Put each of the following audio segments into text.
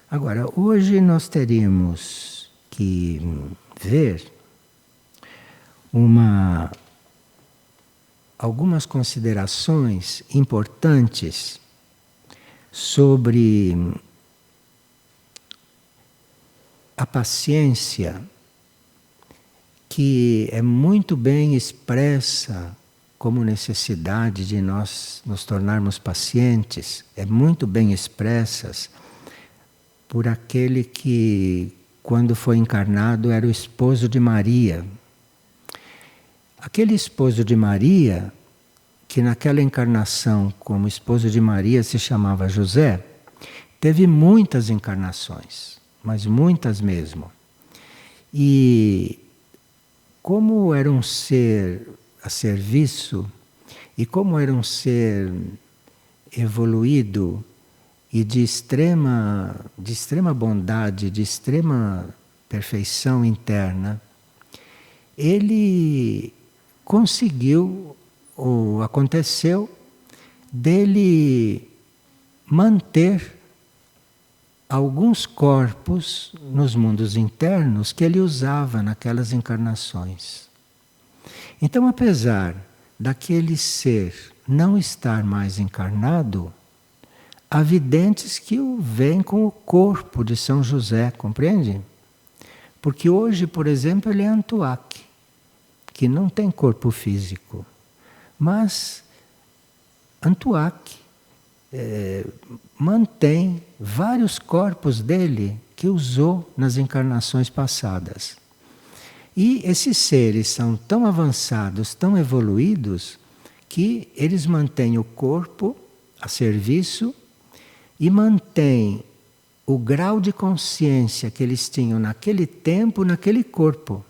Agora, hoje nós teríamos que ver algumas considerações importantes sobre a paciência, que é muito bem expressa como necessidade de nós nos tornarmos pacientes, é muito bem expressas por aquele que, quando foi encarnado, era o esposo de Maria. Aquele esposo de Maria, que naquela encarnação, como esposo de Maria, se chamava José, teve muitas encarnações, mas muitas mesmo. E como era um ser a serviço, e como era um ser evoluído e de extrema bondade, de extrema perfeição interna, ele conseguiu, ou aconteceu, dele manter alguns corpos nos mundos internos que ele usava naquelas encarnações. Então, apesar daquele ser não estar mais encarnado, há videntes que o veem com o corpo de São José, compreende? Porque hoje, por exemplo, ele é Antuak, que não tem corpo físico. Mas Antuak mantém vários corpos dele que usou nas encarnações passadas. E esses seres são tão avançados, tão evoluídos, que eles mantêm o corpo a serviço e mantêm o grau de consciência que eles tinham naquele tempo, naquele corpo.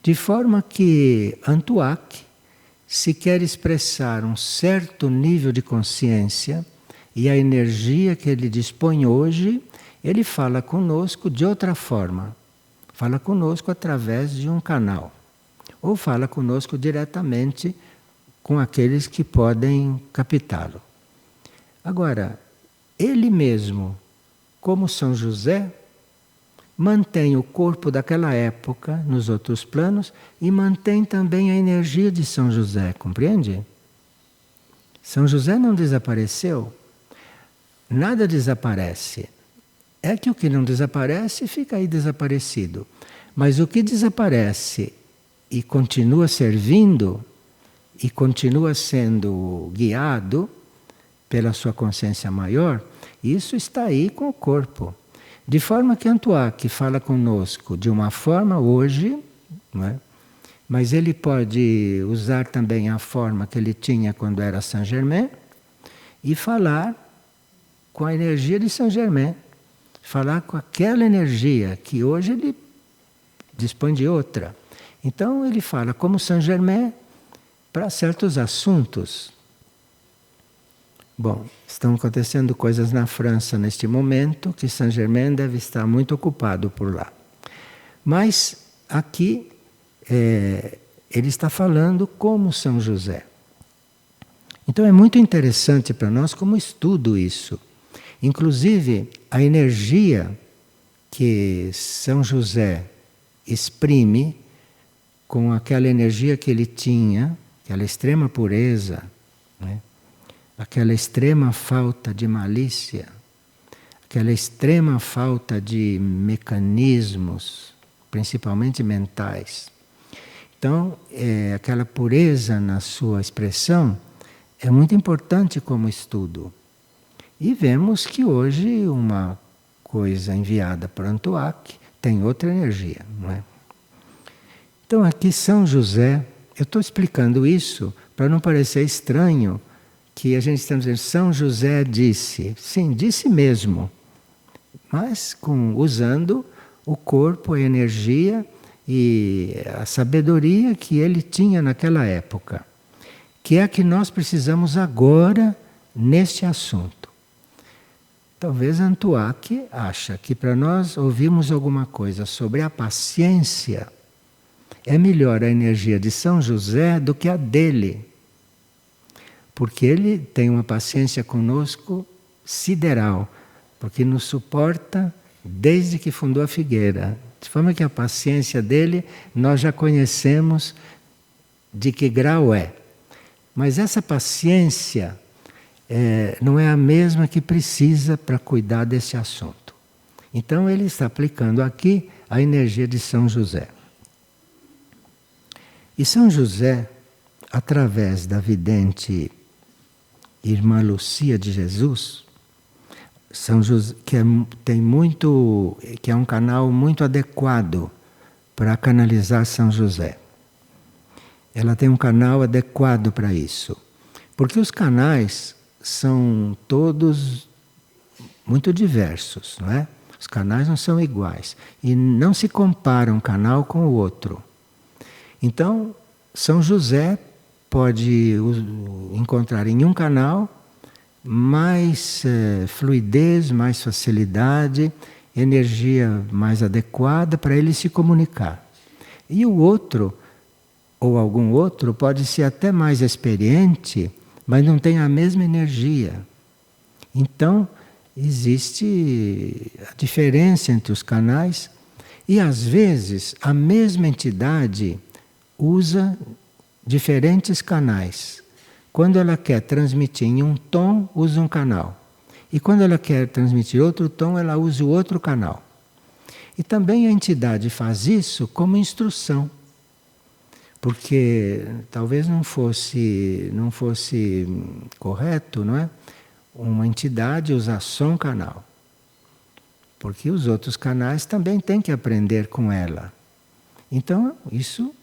De forma que Antuak, se quer expressar um certo nível de consciência e a energia que ele dispõe hoje, ele fala conosco de outra forma. Fala conosco através de um canal. Ou fala conosco diretamente com aqueles que podem captá-lo. Agora, ele mesmo, como São José, mantém o corpo daquela época nos outros planos e mantém também a energia de São José, compreende? São José não desapareceu. Nada desaparece. É que o que não desaparece fica aí desaparecido. Mas o que desaparece e continua servindo e continua sendo guiado pela sua consciência maior, isso está aí com o corpo. De forma que Antuak fala conosco de uma forma hoje, não é? Mas ele pode usar também a forma que ele tinha quando era Saint Germain e falar com a energia de Saint Germain. Falar com aquela energia que hoje ele dispõe de outra. Então ele fala como Saint Germain para certos assuntos. Bom, estão acontecendo coisas na França neste momento que Saint Germain deve estar muito ocupado por lá. Mas aqui ele está falando como São José. Então é muito interessante para nós como estudo isso. Inclusive, a energia que São José exprime com aquela energia que ele tinha, aquela extrema pureza, né? Aquela extrema falta de malícia, aquela extrema falta de mecanismos, principalmente mentais. Então, aquela pureza na sua expressão é muito importante como estudo. E vemos que hoje uma coisa enviada para Antuak tem outra energia, não é? Então aqui São José, eu estou explicando isso para não parecer estranho que a gente está dizendo São José disse. Sim, disse mesmo, mas usando o corpo, a energia e a sabedoria que ele tinha naquela época, que é a que nós precisamos agora neste assunto. Talvez Antuak acha que para nós ouvirmos alguma coisa sobre a paciência, é melhor a energia de São José do que a dele. Porque ele tem uma paciência conosco sideral. porque nos suporta desde que fundou a figueira. De forma que a paciência dele nós já conhecemos de que grau é. Mas essa paciência não é a mesma que precisa para cuidar desse assunto. Então ele está aplicando aqui a energia de São José. E São José, através da vidente Irmã Lucia de Jesus, São José, que é um canal muito adequado para canalizar São José. Ela tem um canal adequado para isso. Porque os canais são todos muito diversos, não é? Os canais não são iguais. E não se compara um canal com o outro. Então, São José pode encontrar em um canal mais fluidez, mais facilidade, energia mais adequada para ele se comunicar. E o outro, ou algum outro, pode ser até mais experiente, mas não tem a mesma energia. Então, existe a diferença entre os canais e, às vezes, a mesma entidade usa diferentes canais. Quando ela quer transmitir em um tom, usa um canal. E quando ela quer transmitir outro tom, ela usa o outro canal. E também a entidade faz isso como instrução. Porque talvez não fosse correto, não é? Uma entidade usar só um canal. Porque os outros canais também têm que aprender com ela. Então, isso,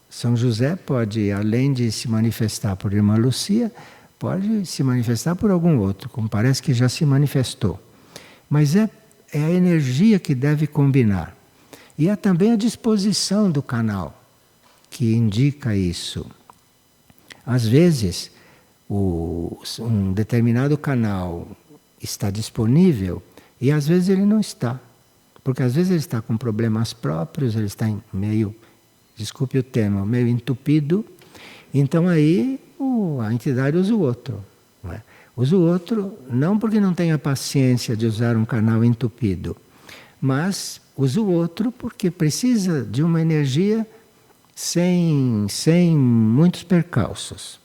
São José pode, além de se manifestar por Irmã Lucia, pode se manifestar por algum outro, como parece que já se manifestou. Mas é a energia que deve combinar. E é também a disposição do canal que indica isso. Às vezes, um determinado canal está disponível e às vezes ele não está. Porque às vezes ele está com problemas próprios, ele está meio, desculpe o termo, meio entupido. Então aí a entidade usa o outro. Não é? Usa o outro não porque não tenha paciência de usar um canal entupido, mas usa o outro porque precisa de uma energia sem muitos percalços.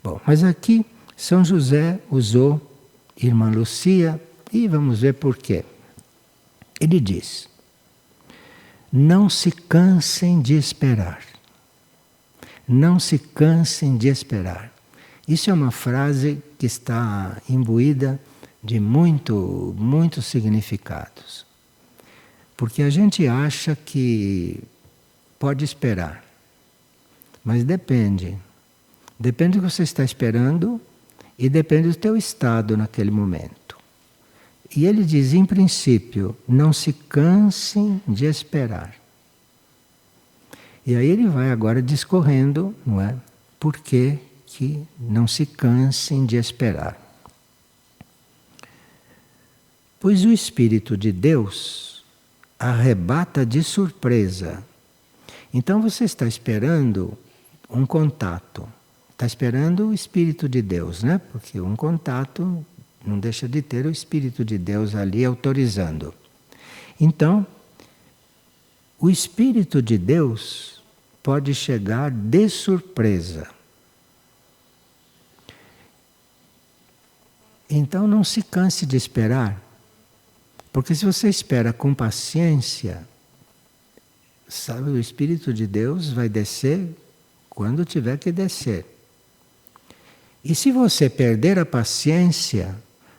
Bom, mas aqui São José usou Irmã Lucia e vamos ver por quê. Ele diz: não se cansem de esperar. Não se cansem de esperar. Isso é uma frase que está imbuída de muitos significados. Porque a gente acha que pode esperar. Mas depende. Depende do que você está esperando e depende do teu estado naquele momento. E ele diz, em princípio, não se cansem de esperar. E aí ele vai agora discorrendo, não é? Por que não se cansem de esperar? Pois o Espírito de Deus arrebata de surpresa. Então você está esperando um contato. Está esperando o Espírito de Deus, né? Porque um contato não deixa de ter o Espírito de Deus ali autorizando. Então, o Espírito de Deus pode chegar de surpresa. Então não se canse de esperar, porque se você espera com paciência, sabe, o Espírito de Deus vai descer quando tiver que descer. E se você perder a paciência,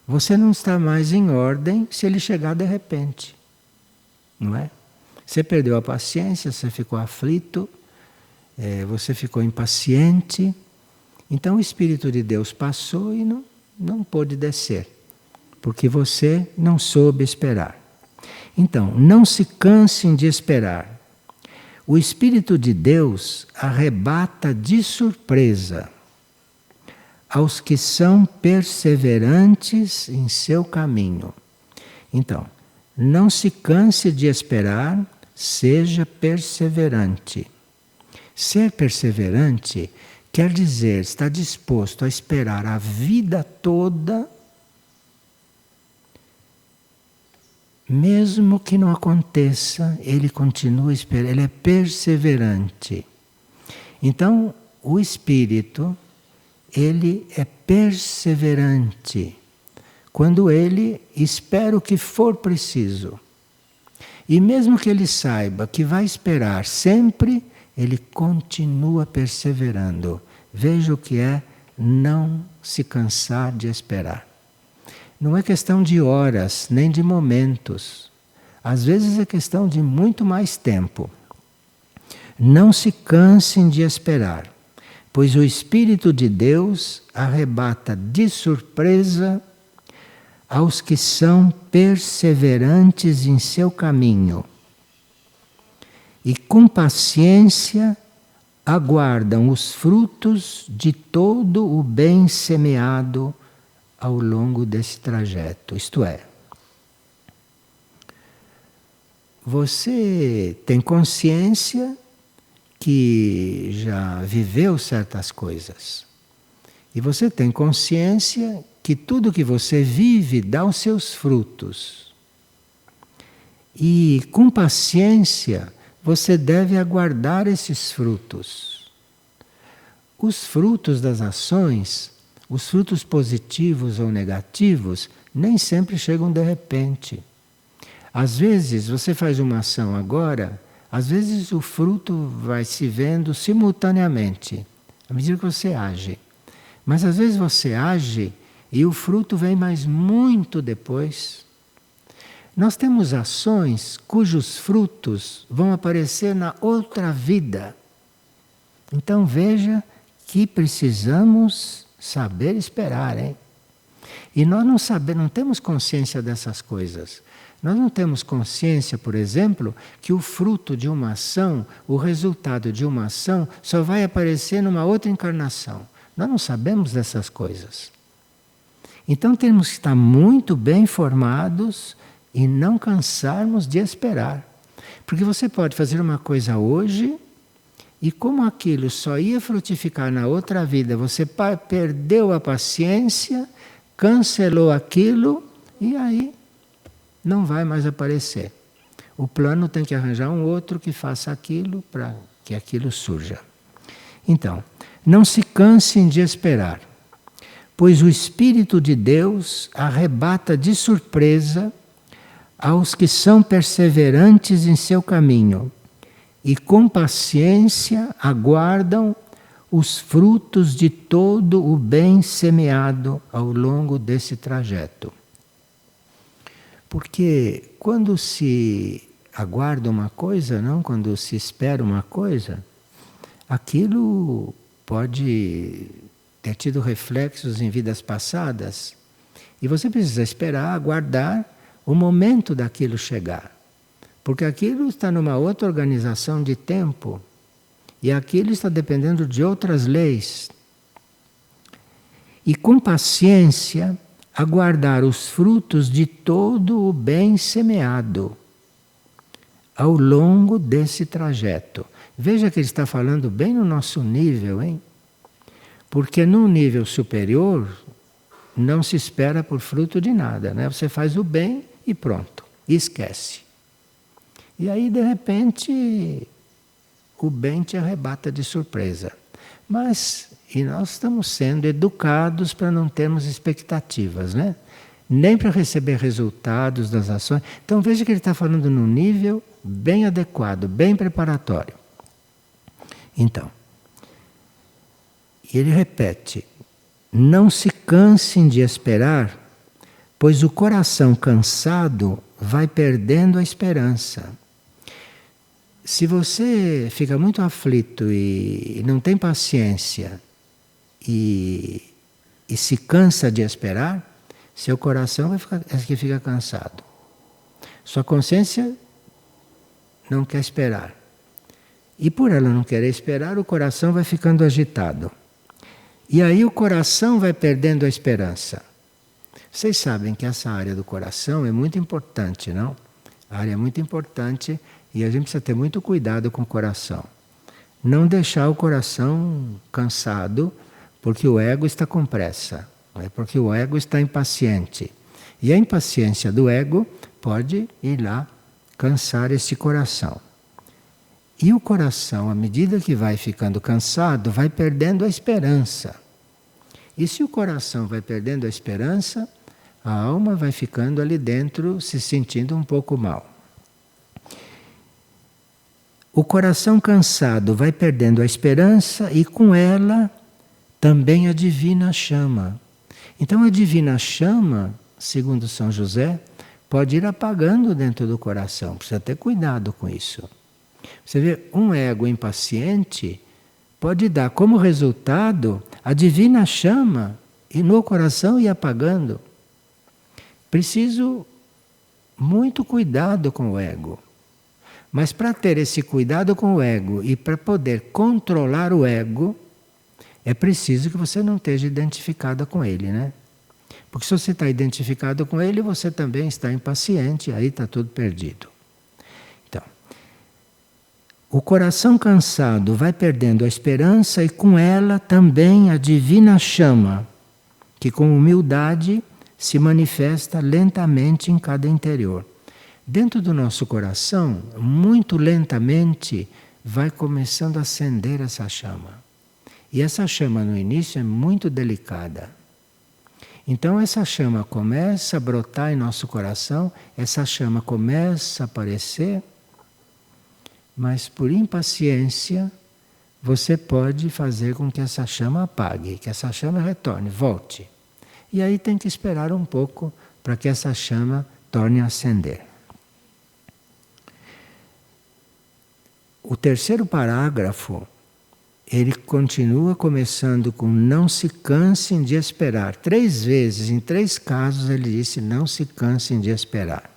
você não está mais em ordem se ele chegar de repente. Não é? Você perdeu a paciência, você ficou aflito, você ficou impaciente. Então o Espírito de Deus passou e não pôde descer, porque você não soube esperar. Então, não se cansem de esperar. O Espírito de Deus arrebata de surpresa aos que são perseverantes em seu caminho. Então, não se canse de esperar, seja perseverante. Ser perseverante quer dizer estar disposto a esperar a vida toda mesmo que não aconteça, ele continua esperando, ele é perseverante. Então, o espírito, ele é perseverante quando ele espera o que for preciso. E mesmo que ele saiba que vai esperar sempre, ele continua perseverando. Veja o que é não se cansar de esperar. Não é questão de horas, nem de momentos. Às vezes é questão de muito mais tempo. Não se cansem de esperar, pois o Espírito de Deus arrebata de surpresa aos que são perseverantes em seu caminho e com paciência aguardam os frutos de todo o bem semeado ao longo desse trajeto. Isto é, você tem consciência que já viveu certas coisas. E você tem consciência que tudo que você vive dá os seus frutos. E com paciência você deve aguardar esses frutos. Os frutos das ações, os frutos positivos ou negativos, nem sempre chegam de repente. Às vezes você faz uma ação agora, às vezes o fruto vai se vendo simultaneamente, à medida que você age. Mas às vezes você age e o fruto vem mais muito depois. Nós temos ações cujos frutos vão aparecer na outra vida. Então veja que precisamos saber esperar, hein? E nós não temos consciência dessas coisas. Nós não temos consciência, por exemplo, que o fruto de uma ação, o resultado de uma ação, só vai aparecer numa outra encarnação. Nós não sabemos dessas coisas. Então temos que estar muito bem informados e não cansarmos de esperar. Porque você pode fazer uma coisa hoje e como aquilo só ia frutificar na outra vida, você perdeu a paciência, cancelou aquilo e aí não vai mais aparecer. O plano tem que arranjar um outro que faça aquilo para que aquilo surja. Então, não se cansem de esperar, pois o Espírito de Deus arrebata de surpresa aos que são perseverantes em seu caminho e com paciência aguardam os frutos de todo o bem semeado ao longo desse trajeto. Porque quando se aguarda uma coisa, não, quando se espera uma coisa, aquilo pode ter tido reflexos em vidas passadas e você precisa esperar, aguardar o momento daquilo chegar. Porque aquilo está numa outra organização de tempo e aquilo está dependendo de outras leis. E com paciência aguardar os frutos de todo o bem semeado ao longo desse trajeto. Veja que ele está falando bem no nosso nível, hein? Porque num nível superior não se espera por fruto de nada, né? Você faz o bem e pronto, e esquece. E aí, de repente, o bem te arrebata de surpresa. Mas e nós estamos sendo educados para não termos expectativas, né? Nem para receber resultados das ações. Então veja que ele está falando num nível bem adequado, bem preparatório. Então, e ele repete, não se cansem de esperar, pois o coração cansado vai perdendo a esperança. Se você fica muito aflito e não tem paciência e se cansa de esperar, seu coração fica cansado. Sua consciência não quer esperar. E por ela não querer esperar, o coração vai ficando agitado. E aí o coração vai perdendo a esperança. Vocês sabem que essa área do coração é muito importante, não? A área é muito importante e a gente precisa ter muito cuidado com o coração. Não deixar o coração cansado, porque o ego está com pressa, porque o ego está impaciente. E a impaciência do ego pode ir lá cansar esse coração. E o coração, à medida que vai ficando cansado, vai perdendo a esperança. E se o coração vai perdendo a esperança, a alma vai ficando ali dentro se sentindo um pouco mal. O coração cansado vai perdendo a esperança e com ela também a divina chama. Então a divina chama, segundo São José, pode ir apagando dentro do coração. Precisa ter cuidado com isso. Você vê, um ego impaciente pode dar como resultado a divina chama e no coração ir apagando. Preciso muito cuidado com o ego. Mas para ter esse cuidado com o ego e para poder controlar o ego, é preciso que você não esteja identificada com ele, né? Porque se você está identificado com ele, você também está impaciente, aí está tudo perdido. Então, o coração cansado vai perdendo a esperança e com ela também a divina chama, que com humildade se manifesta lentamente em cada interior. Dentro do nosso coração, muito lentamente, vai começando a acender essa chama. E essa chama no início é muito delicada. Então essa chama começa a brotar em nosso coração, essa chama começa a aparecer, mas por impaciência você pode fazer com que essa chama apague, que essa chama retorne, volte. E aí tem que esperar um pouco para que essa chama torne a acender. O terceiro parágrafo, ele continua começando com não se cansem de esperar. 3 vezes, em 3 casos, ele disse não se cansem de esperar.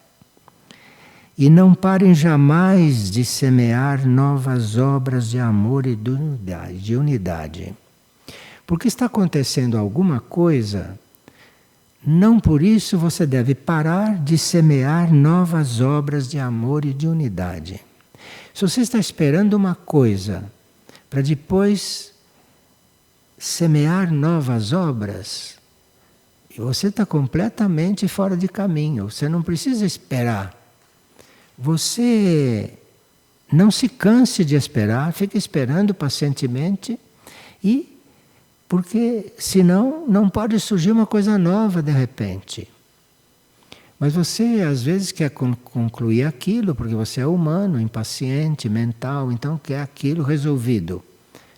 E não parem jamais de semear novas obras de amor e de unidade. Porque está acontecendo alguma coisa, não por isso você deve parar de semear novas obras de amor e de unidade. Se você está esperando uma coisa para depois semear novas obras, você está completamente fora de caminho. Você não precisa esperar. Você não se canse de esperar, fique esperando pacientemente, e porque senão não pode surgir uma coisa nova de repente. Mas você às vezes quer concluir aquilo, porque você é humano, impaciente, mental, então quer aquilo resolvido.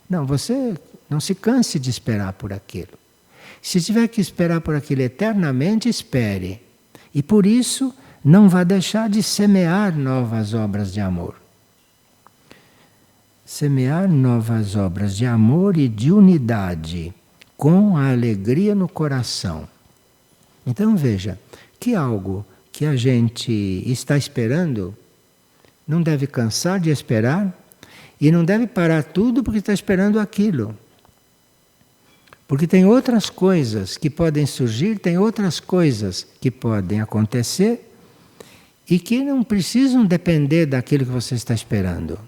Não, você não se canse de esperar por aquilo. Se tiver que esperar por aquilo eternamente, espere. E por isso, não vá deixar de semear novas obras de amor. Semear novas obras de amor e de unidade, com a alegria no coração. Então veja, que algo que a gente está esperando, não deve cansar de esperar e não deve parar tudo porque está esperando aquilo. Porque tem outras coisas que podem surgir, tem outras coisas que podem acontecer e que não precisam depender daquilo que você está esperando.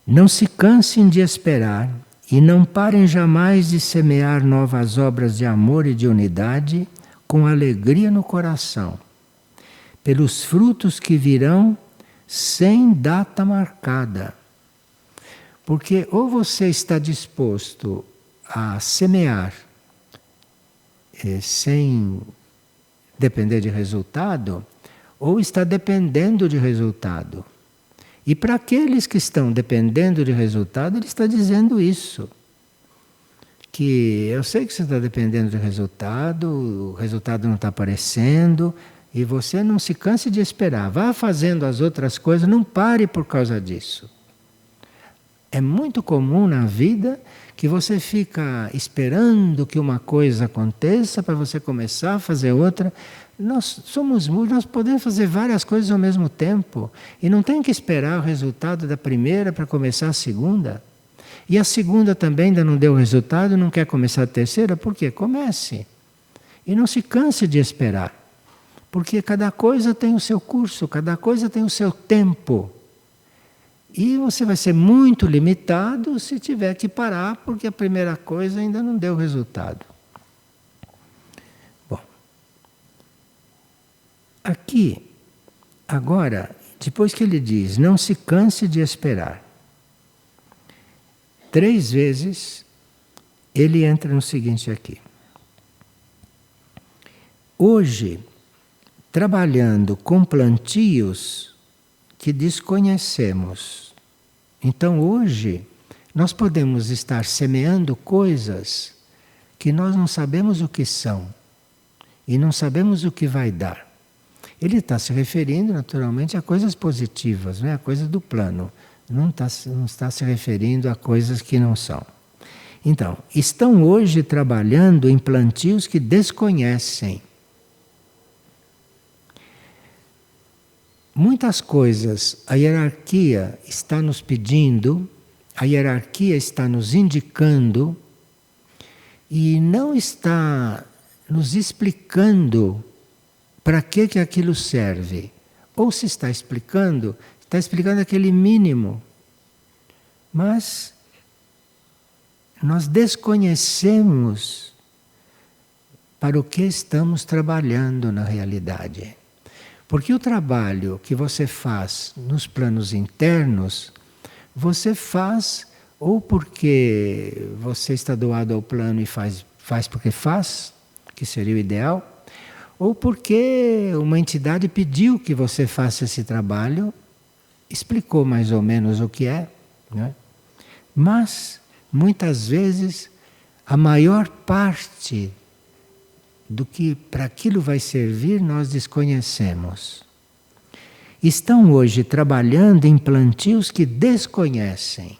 Não se cansem de esperar e não parem jamais de semear novas obras de amor e de unidade com alegria no coração, pelos frutos que virão sem data marcada. Porque ou você está disposto a semear sem depender de resultado, ou está dependendo de resultado. E para aqueles que estão dependendo de resultado, ele está dizendo isso. Que eu sei que você está dependendo de resultado, o resultado não está aparecendo, e você não se canse de esperar. Vá fazendo as outras coisas, não pare por causa disso. É muito comum na vida que você fica esperando que uma coisa aconteça para você começar a fazer outra. Nós somos muitos, nós podemos fazer várias coisas ao mesmo tempo. E não tem que esperar o resultado da primeira para começar a segunda. E a segunda também ainda não deu resultado, não quer começar a terceira, por quê? Comece. E não se canse de esperar. Porque cada coisa tem o seu curso, cada coisa tem o seu tempo. E você vai ser muito limitado se tiver que parar, porque a primeira coisa ainda não deu resultado. Bom. Aqui, agora, depois que ele diz, não se canse de esperar, 3 vezes ele entra no seguinte aqui. Hoje, trabalhando com plantios que desconhecemos. Então hoje nós podemos estar semeando coisas que nós não sabemos o que são e não sabemos o que vai dar. Ele está se referindo naturalmente a coisas positivas, não é? A coisa do plano. Não está se referindo a coisas que não são. Então, estão hoje trabalhando em plantios que desconhecem. Muitas coisas a hierarquia está nos pedindo, a hierarquia está nos indicando e não está nos explicando para que aquilo serve. Ou se está explicando aquele mínimo. Mas nós desconhecemos para o que estamos trabalhando na realidade. Porque o trabalho que você faz nos planos internos, você faz ou porque você está doado ao plano e faz porque faz, que seria o ideal, ou porque uma entidade pediu que você faça esse trabalho, explicou mais ou menos o que é, né? Mas, muitas vezes, a maior parte do que para aquilo vai servir nós desconhecemos. Estão hoje trabalhando em plantios que desconhecem.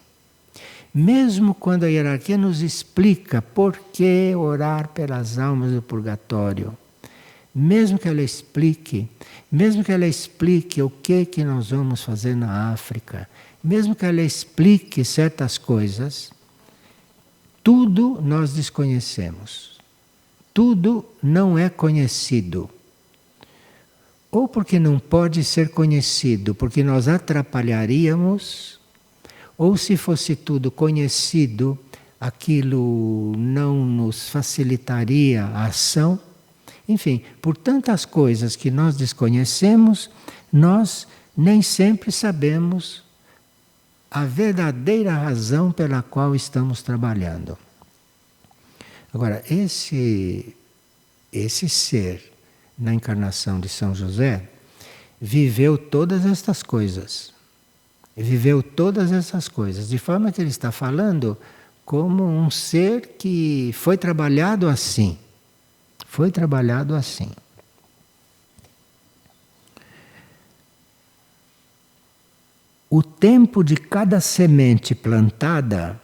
Mesmo quando a hierarquia nos explica por que orar pelas almas do purgatório, mesmo que ela explique o que nós vamos fazer na África, mesmo que ela explique certas coisas, tudo nós desconhecemos. Tudo não é conhecido. Ou porque não pode ser conhecido, porque nós atrapalharíamos, ou se fosse tudo conhecido, aquilo não nos facilitaria a ação. Enfim, por tantas coisas que nós desconhecemos, nós nem sempre sabemos a verdadeira razão pela qual estamos trabalhando. Agora, esse ser na encarnação de São José viveu todas estas coisas. Viveu todas essas coisas, de forma que ele está falando como um ser que foi trabalhado assim. Foi trabalhado assim. O tempo de cada semente plantada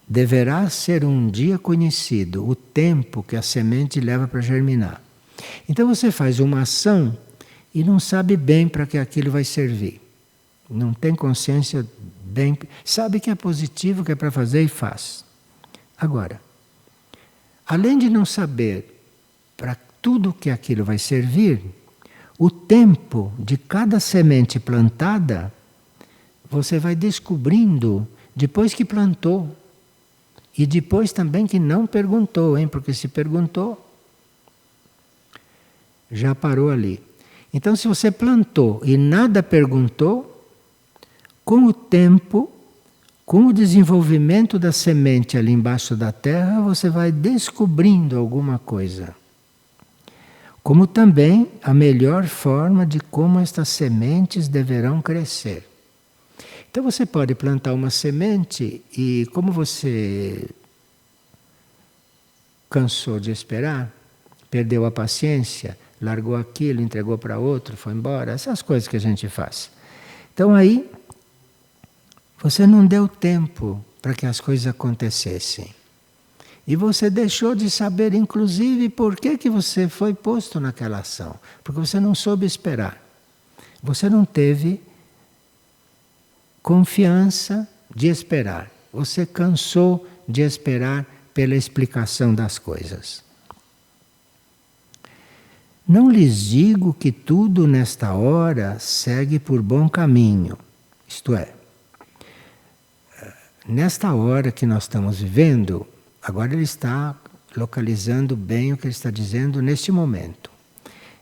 deverá ser um dia conhecido, o tempo que a semente leva para germinar. Então você faz uma ação e não sabe bem para que aquilo vai servir. Não tem consciência bem. Sabe que é positivo, que é para fazer e faz. Agora, além de não saber para tudo que aquilo vai servir, o tempo de cada semente plantada, você vai descobrindo depois que plantou. E depois também que não perguntou, hein? Porque se perguntou, já parou ali. Então, se você plantou e nada perguntou, com o tempo, com o desenvolvimento da semente ali embaixo da terra, você vai descobrindo alguma coisa. Como também a melhor forma de como estas sementes deverão crescer. Então você pode plantar uma semente e como você cansou de esperar, perdeu a paciência, largou aquilo, entregou para outro, foi embora, essas coisas que a gente faz. Então aí você não deu tempo para que as coisas acontecessem. E você deixou de saber, inclusive, por que você foi posto naquela ação. Porque você não soube esperar. Você não teve confiança de esperar. Você cansou de esperar pela explicação das coisas. Não lhes digo que tudo nesta hora segue por bom caminho. Isto é, nesta hora que nós estamos vivendo, agora ele está localizando bem o que ele está dizendo neste momento.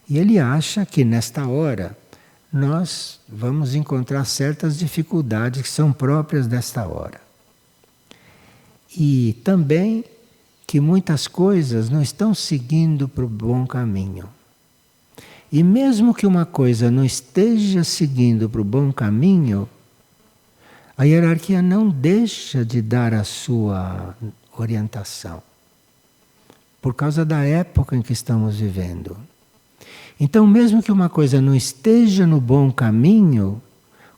E ele acha que nesta hora nós vamos encontrar certas dificuldades que são próprias desta hora. E também que muitas coisas não estão seguindo para o bom caminho. E mesmo que uma coisa não esteja seguindo para o bom caminho, a hierarquia não deixa de dar a sua orientação, por causa da época em que estamos vivendo. Então, mesmo que uma coisa não esteja no bom caminho,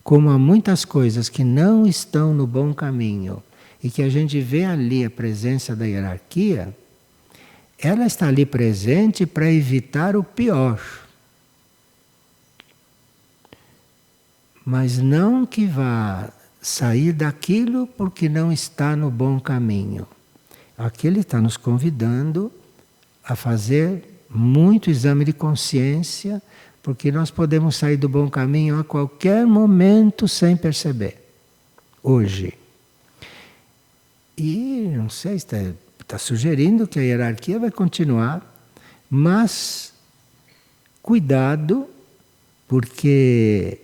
como há muitas coisas que não estão no bom caminho, e que a gente vê ali a presença da hierarquia, ela está ali presente para evitar o pior. Mas não que vá sair daquilo porque não está no bom caminho. Aqui ele está nos convidando a fazer muito exame de consciência, porque nós podemos sair do bom caminho a qualquer momento sem perceber. Hoje. E não sei, está sugerindo que a hierarquia vai continuar, mas cuidado, porque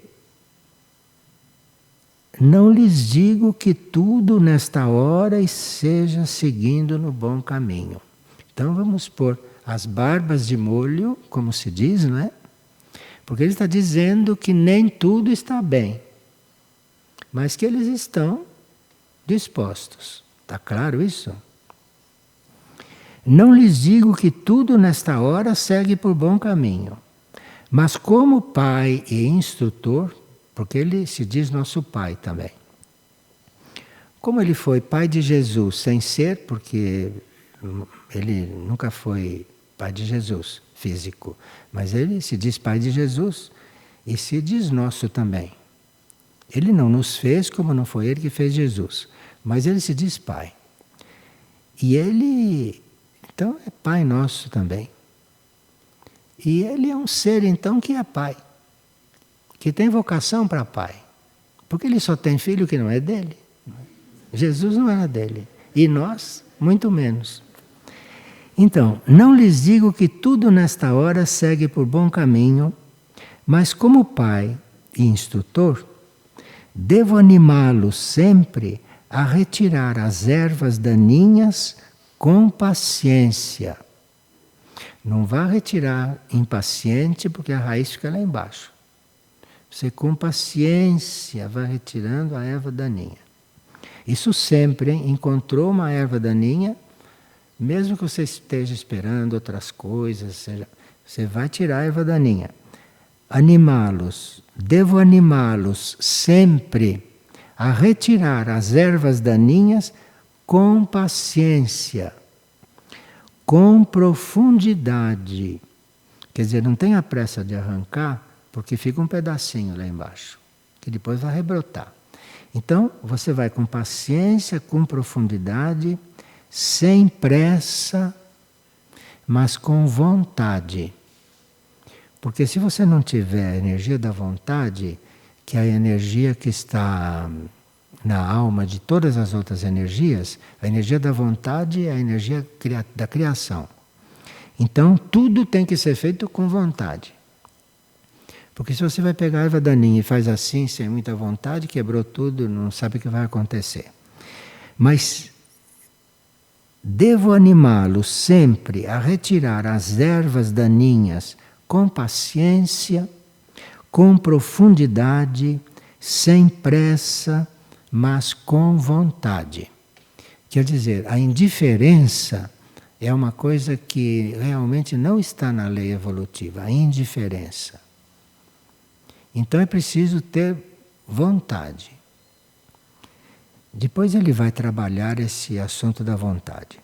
não lhes digo que tudo nesta hora esteja seguindo no bom caminho. Então vamos pôr as barbas de molho, como se diz, não é? Porque ele está dizendo que nem tudo está bem, mas que eles estão dispostos. Está claro isso? Não lhes digo que tudo nesta hora segue por bom caminho, mas como pai e instrutor, porque ele se diz nosso pai também. Como ele foi pai de Jesus, sem ser, porque ele nunca foi pai de Jesus, físico, mas ele se diz pai de Jesus e se diz nosso também. Ele não nos fez como não foi ele que fez Jesus, mas ele se diz pai. E ele, então, é pai nosso também. E ele é um ser, então, que é pai, que tem vocação para pai, porque ele só tem filho que não é dele. Jesus não era dele, e nós, muito menos. Então, não lhes digo que tudo nesta hora segue por bom caminho, mas como pai e instrutor, devo animá-los sempre a retirar as ervas daninhas com paciência. Não vá retirar impaciente, porque a raiz fica lá embaixo. Você com paciência vai retirando a erva daninha. Isso sempre, hein? Encontrou uma erva daninha, mesmo que você esteja esperando outras coisas, você vai tirar a erva daninha. Devo animá-los sempre a retirar as ervas daninhas com paciência, com profundidade. Quer dizer, não tenha pressa de arrancar, porque fica um pedacinho lá embaixo, que depois vai rebrotar. Então, você vai com paciência, com profundidade, sem pressa, mas com vontade. Porque se você não tiver a energia da vontade, que é a energia que está na alma de todas as outras energias, a energia da vontade é a energia da criação. Então, tudo tem que ser feito com vontade. Porque se você vai pegar a erva daninha e faz assim, sem muita vontade, quebrou tudo, não sabe o que vai acontecer. Mas devo animá-lo sempre a retirar as ervas daninhas com paciência, com profundidade, sem pressa, mas com vontade. Quer dizer, a indiferença é uma coisa que realmente não está na lei evolutiva, a indiferença. Então é preciso ter vontade. Depois ele vai trabalhar esse assunto da vontade.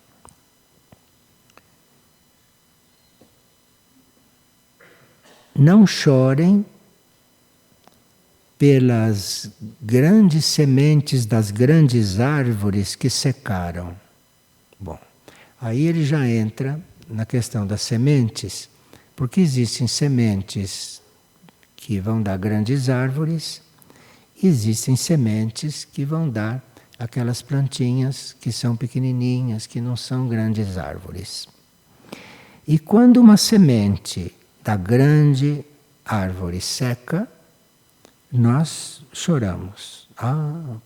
Não chorem pelas grandes sementes das grandes árvores que secaram. Bom, aí ele já entra na questão das sementes, porque existem sementes que vão dar grandes árvores, existem sementes que vão dar aquelas plantinhas que são pequenininhas, que não são grandes árvores. E quando uma semente da grande árvore seca, nós choramos. Ah,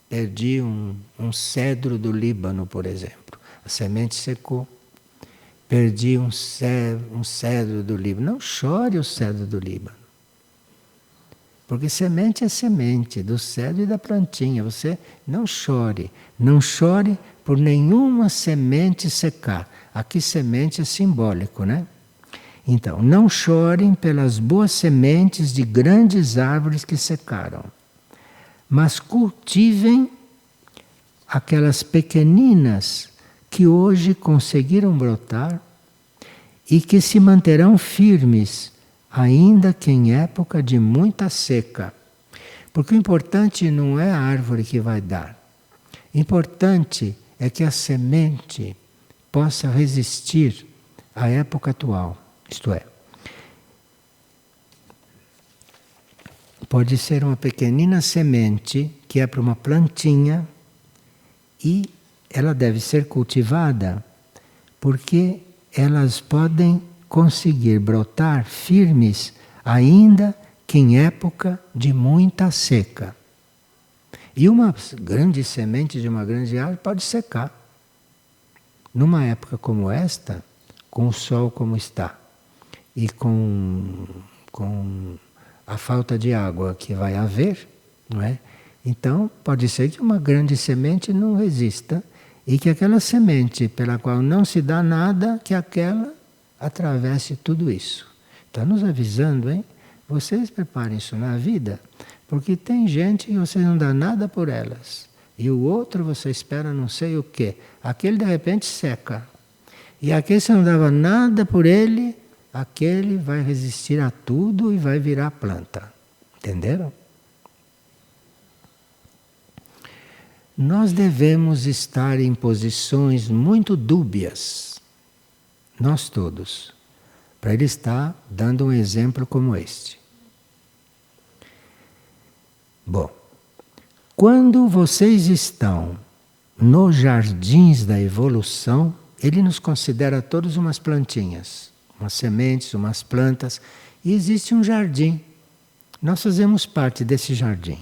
perdi um cedro do Líbano, por exemplo. A semente secou. Perdi um cedro do Líbano. Não chore o cedro do Líbano. Porque semente é semente do cedro e da plantinha. Você não chore. Não chore por nenhuma semente secar. Aqui semente é simbólico, né? Então, não chorem pelas boas sementes de grandes árvores que secaram, mas cultivem aquelas pequeninas que hoje conseguiram brotar e que se manterão firmes, ainda que em época de muita seca. Porque o importante não é a árvore que vai dar. O importante é que a semente possa resistir à época atual. Isto é, pode ser uma pequenina semente que é para uma plantinha e ela deve ser cultivada porque elas podem conseguir brotar firmes ainda que em época de muita seca. E uma grande semente de uma grande árvore pode secar. Numa época como esta, com o sol como está, e com a falta de água que vai haver, não é? Então, pode ser que uma grande semente não resista e que aquela semente pela qual não se dá nada, que aquela atravesse tudo isso. Está nos avisando, hein? Vocês preparem isso na vida, porque tem gente que você não dá nada por elas. E o outro você espera não sei o quê. Aquele de repente seca. E aquele você não dava nada por ele, aquele vai resistir a tudo e vai virar planta. Entenderam? Nós devemos estar em posições muito dúbias, nós todos, para ele estar dando um exemplo como este. Bom, quando vocês estão nos jardins da evolução, ele nos considera todos umas plantinhas, umas sementes, umas plantas, e existe um jardim. Nós fazemos parte desse jardim.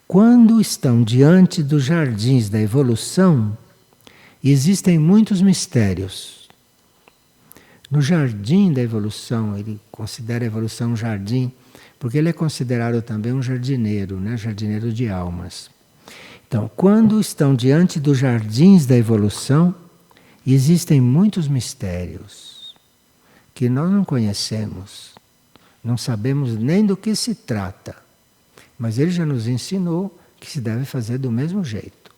Quando estão diante dos jardins da evolução, existem muitos mistérios. No jardim da evolução, ele considera a evolução um jardim, porque ele é considerado também um jardineiro, né? Jardineiro de almas. Então, quando estão diante dos jardins da evolução, existem muitos mistérios que nós não conhecemos, não sabemos nem do que se trata, mas ele já nos ensinou que se deve fazer do mesmo jeito,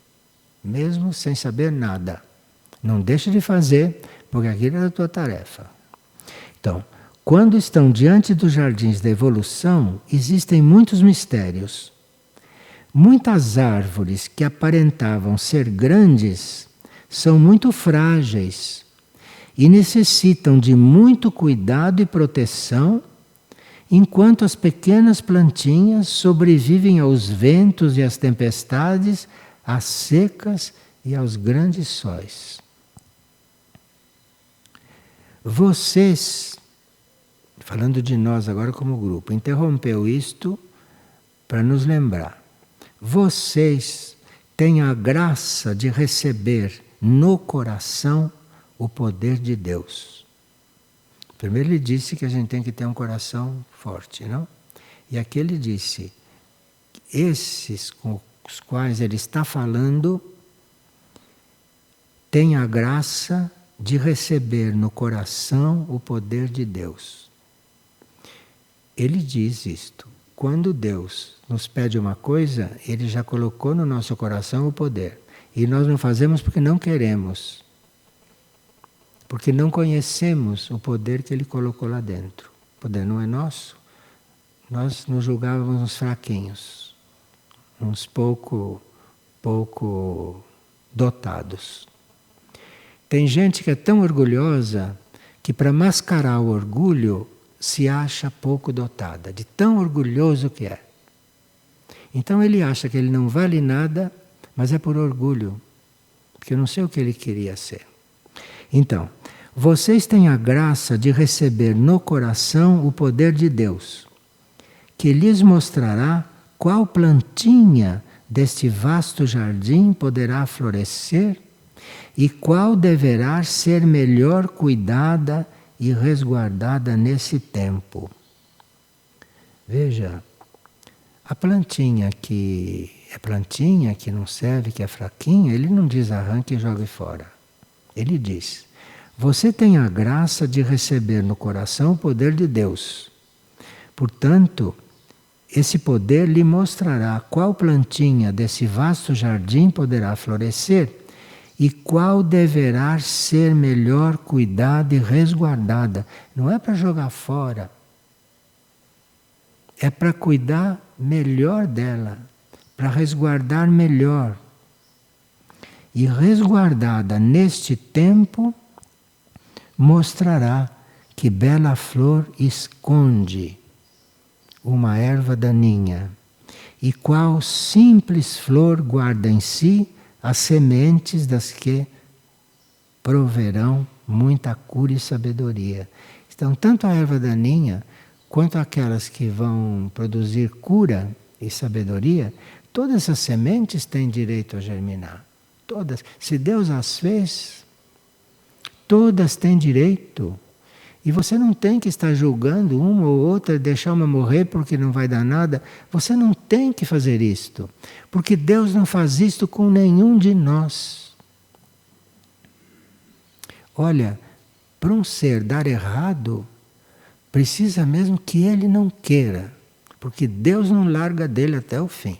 mesmo sem saber nada. Não deixe de fazer, porque aquilo é a tua tarefa. Então, quando estão diante dos jardins da evolução, existem muitos mistérios. Muitas árvores que aparentavam ser grandes são muito frágeis e necessitam de muito cuidado e proteção, enquanto as pequenas plantinhas sobrevivem aos ventos e às tempestades, às secas e aos grandes sóis. Vocês, falando de nós agora como grupo, interrompeu isto para nos lembrar. Vocês têm a graça de receber no coração o poder de Deus. Primeiro ele disse que a gente tem que ter um coração forte, não? E aqui ele disse, esses com os quais ele está falando, têm a graça de receber no coração o poder de Deus. Ele diz isto. Quando Deus nos pede uma coisa, ele já colocou no nosso coração o poder. E nós não fazemos porque não queremos. Porque não conhecemos o poder que ele colocou lá dentro. O poder não é nosso. Nós nos julgávamos uns fraquinhos, uns pouco dotados. Tem gente que é tão orgulhosa que para mascarar o orgulho se acha pouco dotada, de tão orgulhoso que é. Então ele acha que ele não vale nada, mas é por orgulho, porque eu não sei o que ele queria ser. Então, Vocês têm a graça de receber no coração o poder de Deus, que lhes mostrará qual plantinha deste vasto jardim poderá florescer e qual deverá ser melhor cuidada e resguardada nesse tempo. Veja, a plantinha que não serve, que é fraquinha, ele não diz arranque e jogue fora. Ele diz: você tem a graça de receber no coração o poder de Deus. Portanto, esse poder lhe mostrará qual plantinha desse vasto jardim poderá florescer e qual deverá ser melhor cuidada e resguardada. Não é para jogar fora, é para cuidar melhor dela, para resguardar melhor. E resguardada neste tempo, mostrará que bela flor esconde uma erva daninha, e qual simples flor guarda em si as sementes das que proverão muita cura e sabedoria. Então, tanto a erva daninha quanto aquelas que vão produzir cura e sabedoria, todas essas sementes têm direito a germinar. Todas. Se Deus as fez, todas têm direito. E você não tem que estar julgando uma ou outra, deixar uma morrer porque não vai dar nada. Você não tem que fazer isto. Porque Deus não faz isto com nenhum de nós. Olha, para um ser dar errado, precisa mesmo que ele não queira. Porque Deus não larga dele até o fim.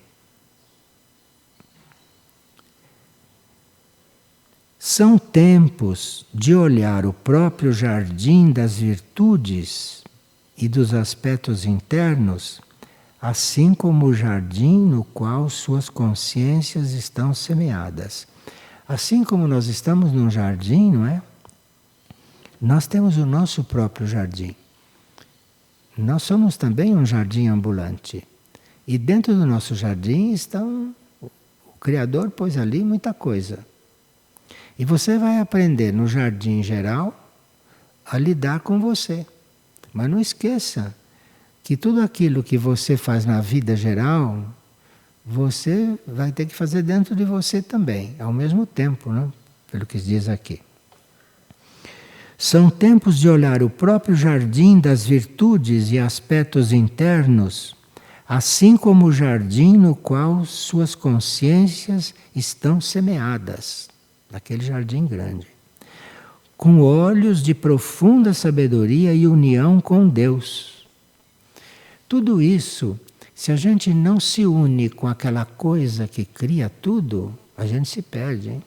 São tempos de olhar o próprio jardim das virtudes e dos aspectos internos, assim como o jardim no qual suas consciências estão semeadas. Assim como nós estamos num jardim, não é? Nós temos o nosso próprio jardim. Nós somos também um jardim ambulante. E dentro do nosso jardim o Criador pôs ali muita coisa. E você vai aprender no jardim geral a lidar com você. Mas não esqueça que tudo aquilo que você faz na vida geral, você vai ter que fazer dentro de você também, ao mesmo tempo, né? Pelo que diz aqui. São tempos de olhar o próprio jardim das virtudes e aspectos internos, assim como o jardim no qual suas consciências estão semeadas. Naquele jardim grande, com olhos de profunda sabedoria e união com Deus. Tudo isso, se a gente não se une com aquela coisa que cria tudo, a gente se perde, hein?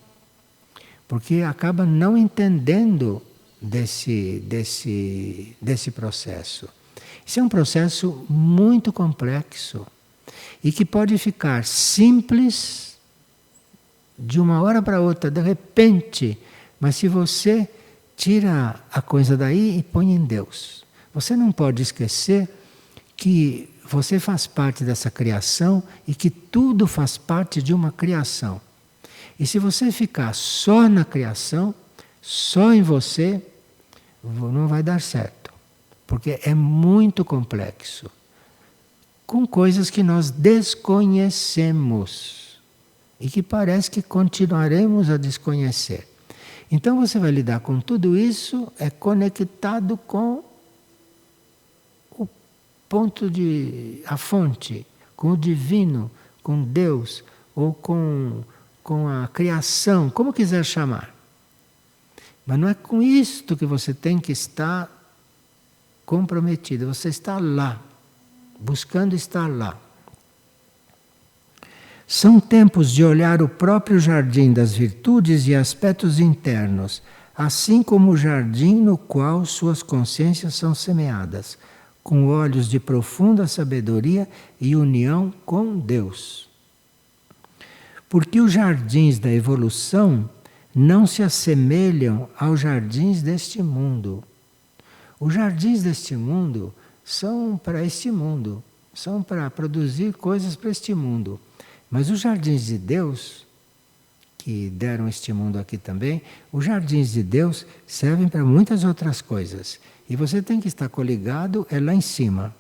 Porque acaba não entendendo desse processo. Isso é um processo muito complexo e que pode ficar simples de uma hora para outra, de repente, mas se você tira a coisa daí e põe em Deus. Você não pode esquecer que você faz parte dessa criação e que tudo faz parte de uma criação. E se você ficar só na criação, só em você, não vai dar certo. Porque é muito complexo. Com coisas que nós desconhecemos. E que parece que continuaremos a desconhecer. Então você vai lidar com tudo isso, é conectado com o ponto a fonte, com o divino, com Deus, ou com a criação, como quiser chamar. Mas não é com isto que você tem que estar comprometido, você está lá, buscando estar lá. São tempos de olhar o próprio jardim das virtudes e aspectos internos, assim como o jardim no qual suas consciências são semeadas, com olhos de profunda sabedoria e união com Deus. Porque os jardins da evolução não se assemelham aos jardins deste mundo. Os jardins deste mundo são para este mundo, são para produzir coisas para este mundo. Mas os jardins de Deus, que deram este mundo aqui também, os jardins de Deus servem para muitas outras coisas. E você tem que estar coligado é lá em cima.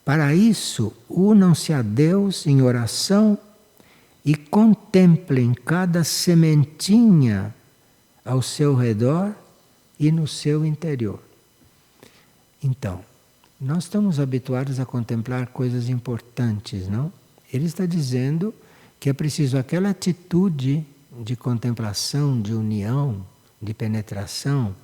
Para isso, unam-se a Deus em oração e contemplem cada sementinha ao seu redor e no seu interior. Então, nós estamos habituados a contemplar coisas importantes, não? Ele está dizendo que é preciso aquela atitude de contemplação, de união, de penetração,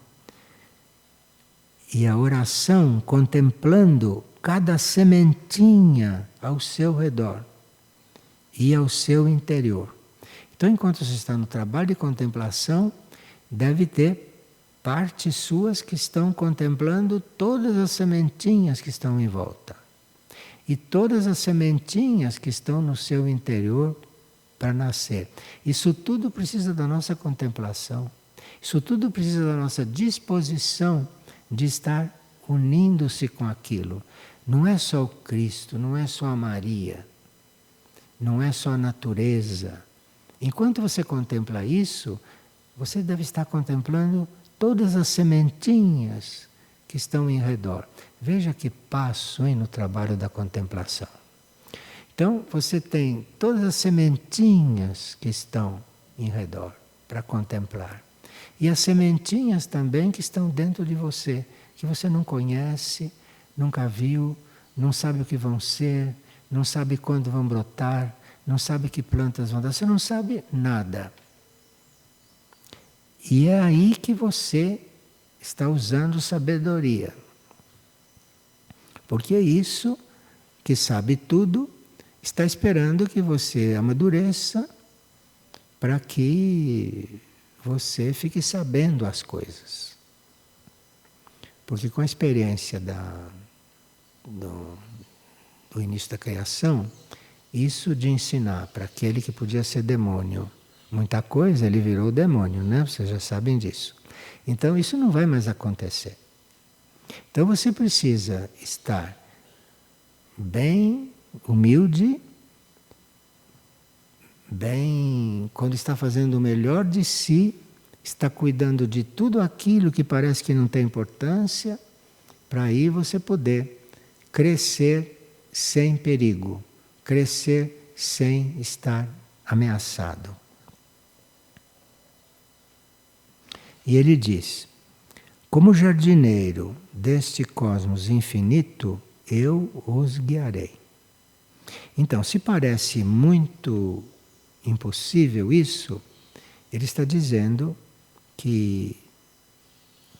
e a oração contemplando cada sementinha ao seu redor e ao seu interior. Então, enquanto você está no trabalho de contemplação, deve ter partes suas que estão contemplando todas as sementinhas que estão em volta. E todas as sementinhas que estão no seu interior para nascer. Isso tudo precisa da nossa contemplação. Isso tudo precisa da nossa disposição de estar unindo-se com aquilo. Não é só o Cristo, não é só a Maria, não é só a natureza. Enquanto você contempla isso, você deve estar contemplando todas as sementinhas que estão em redor. Veja que passo, hein, no trabalho da contemplação. Então, você tem todas as sementinhas que estão em redor para contemplar. E as sementinhas também que estão dentro de você, que você não conhece, nunca viu, não sabe o que vão ser, não sabe quando vão brotar, não sabe que plantas vão dar, você não sabe nada. E é aí que você está usando sabedoria. Porque é isso que sabe tudo, está esperando que você amadureça para que você fique sabendo as coisas. Porque com a experiência do início da criação, isso de ensinar para aquele que podia ser demônio muita coisa, ele virou demônio, né? Vocês já sabem disso. Então isso não vai mais acontecer. Então você precisa estar bem humilde, bem, quando está fazendo o melhor de si, está cuidando de tudo aquilo que parece que não tem importância, para aí você poder crescer sem perigo, crescer sem estar ameaçado. E ele diz: como jardineiro deste cosmos infinito, eu os guiarei. Então, se parece muito impossível isso, ele está dizendo que,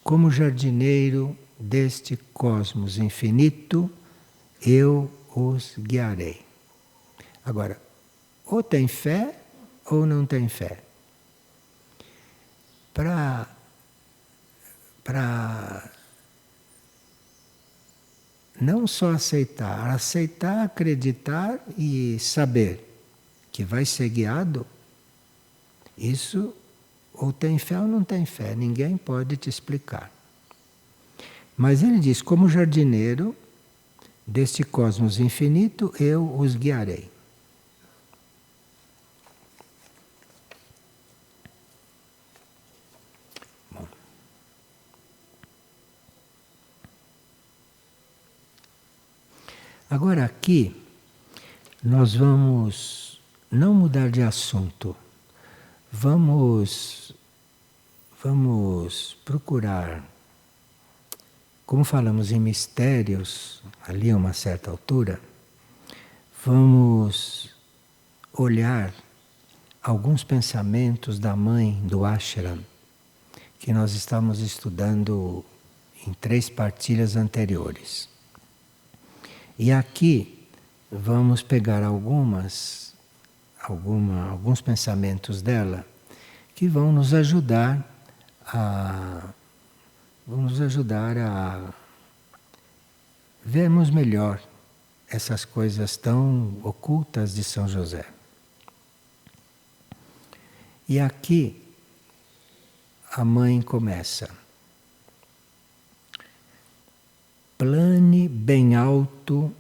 como jardineiro deste cosmos infinito, eu os guiarei. Agora, ou tem fé ou não tem fé. Para não só aceitar, acreditar e saber que vai ser guiado, isso ou tem fé ou não tem fé, ninguém pode te explicar. Mas ele diz, como jardineiro deste cosmos infinito, eu os guiarei. Agora aqui nós vamos não mudar de assunto. Vamos procurar, como falamos em mistérios, ali a uma certa altura, vamos olhar alguns pensamentos da mãe do ashram, que nós estamos estudando em 3 partilhas anteriores. E aqui vamos pegar alguns pensamentos dela que vão nos ajudar a vermos melhor essas coisas tão ocultas de São José. E aqui a mãe começa: plane bem alto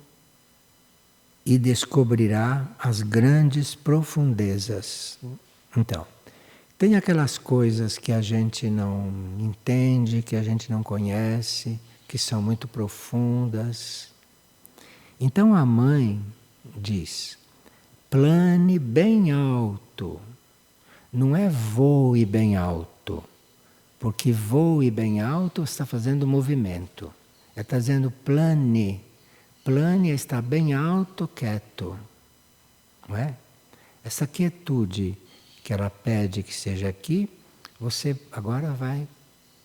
e descobrirá as grandes profundezas. Então, tem aquelas coisas que a gente não entende, que a gente não conhece, que são muito profundas. Então a mãe diz: plane bem alto. Não é voe bem alto, porque voe bem alto está fazendo movimento. Está dizendo plane. Plane é estar bem alto, quieto. Não é? Essa quietude que ela pede que seja aqui, você agora vai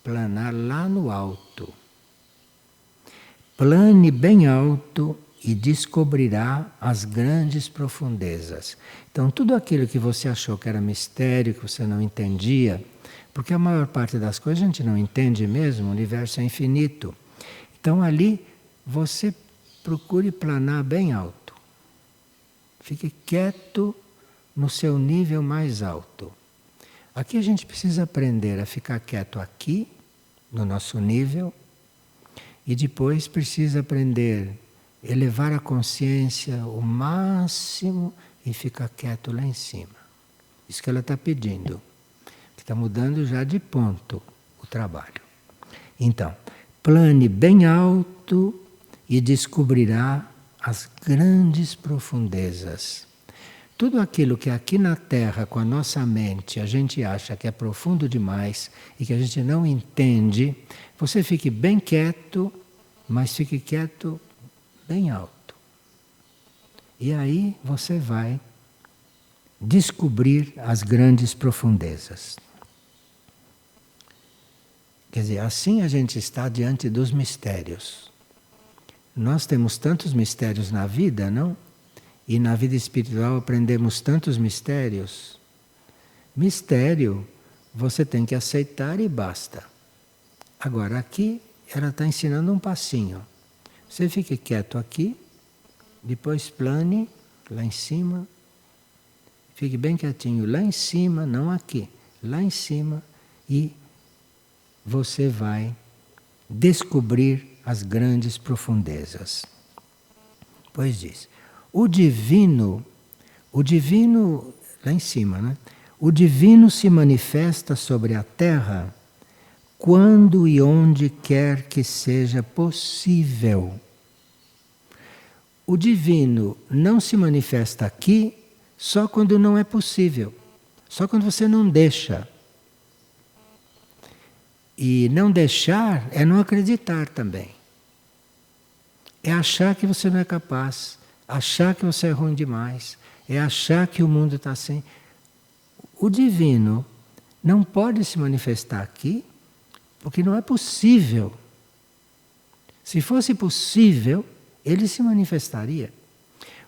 planar lá no alto. Plane bem alto e descobrirá as grandes profundezas. Então, tudo aquilo que você achou que era mistério, que você não entendia, porque a maior parte das coisas a gente não entende mesmo, o universo é infinito. Então, ali, você procure planar bem alto. Fique quieto no seu nível mais alto. Aqui a gente precisa aprender a ficar quieto aqui, no nosso nível, e depois precisa aprender a elevar a consciência o máximo e ficar quieto lá em cima. Isso que ela está pedindo. Está mudando já de ponto o trabalho. Então, plane bem alto e descobrirá as grandes profundezas. Tudo aquilo que aqui na Terra, com a nossa mente, a gente acha que é profundo demais e que a gente não entende, você fique bem quieto, mas fique quieto bem alto. E aí você vai descobrir as grandes profundezas. Quer dizer, assim a gente está diante dos mistérios. Nós temos tantos mistérios na vida, não? E na vida espiritual aprendemos tantos mistérios. Mistério você tem que aceitar e basta. Agora aqui ela está ensinando um passinho. Você fique quieto aqui, depois plane lá em cima. Fique bem quietinho lá em cima, não aqui, lá em cima, e você vai descobrir as grandes profundezas. Pois diz, o divino lá em cima, né? O divino se manifesta sobre a terra quando e onde quer que seja possível. O divino não se manifesta aqui só quando não é possível, só quando você não deixa. E não deixar é não acreditar também. É achar que você não é capaz, achar que você é ruim demais, é achar que o mundo está assim. O divino não pode se manifestar aqui porque não é possível. Se fosse possível, ele se manifestaria.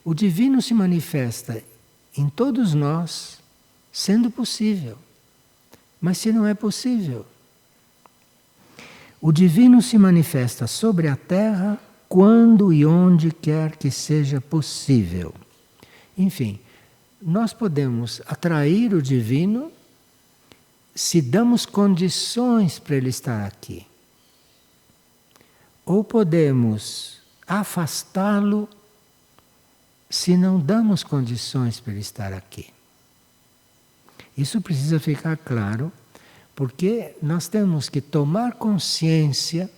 O divino se manifesta em todos nós, sendo possível. Mas se não é possível, o divino se manifesta sobre a terra quando e onde quer que seja possível. Enfim, nós podemos atrair o divino se damos condições para ele estar aqui. Ou podemos afastá-lo se não damos condições para ele estar aqui. Isso precisa ficar claro, porque nós temos que tomar consciência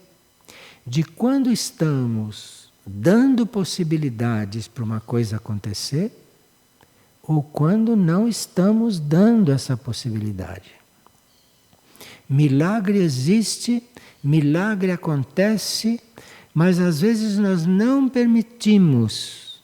de quando estamos dando possibilidades para uma coisa acontecer ou quando não estamos dando essa possibilidade. Milagre existe, milagre acontece, mas às vezes nós não permitimos,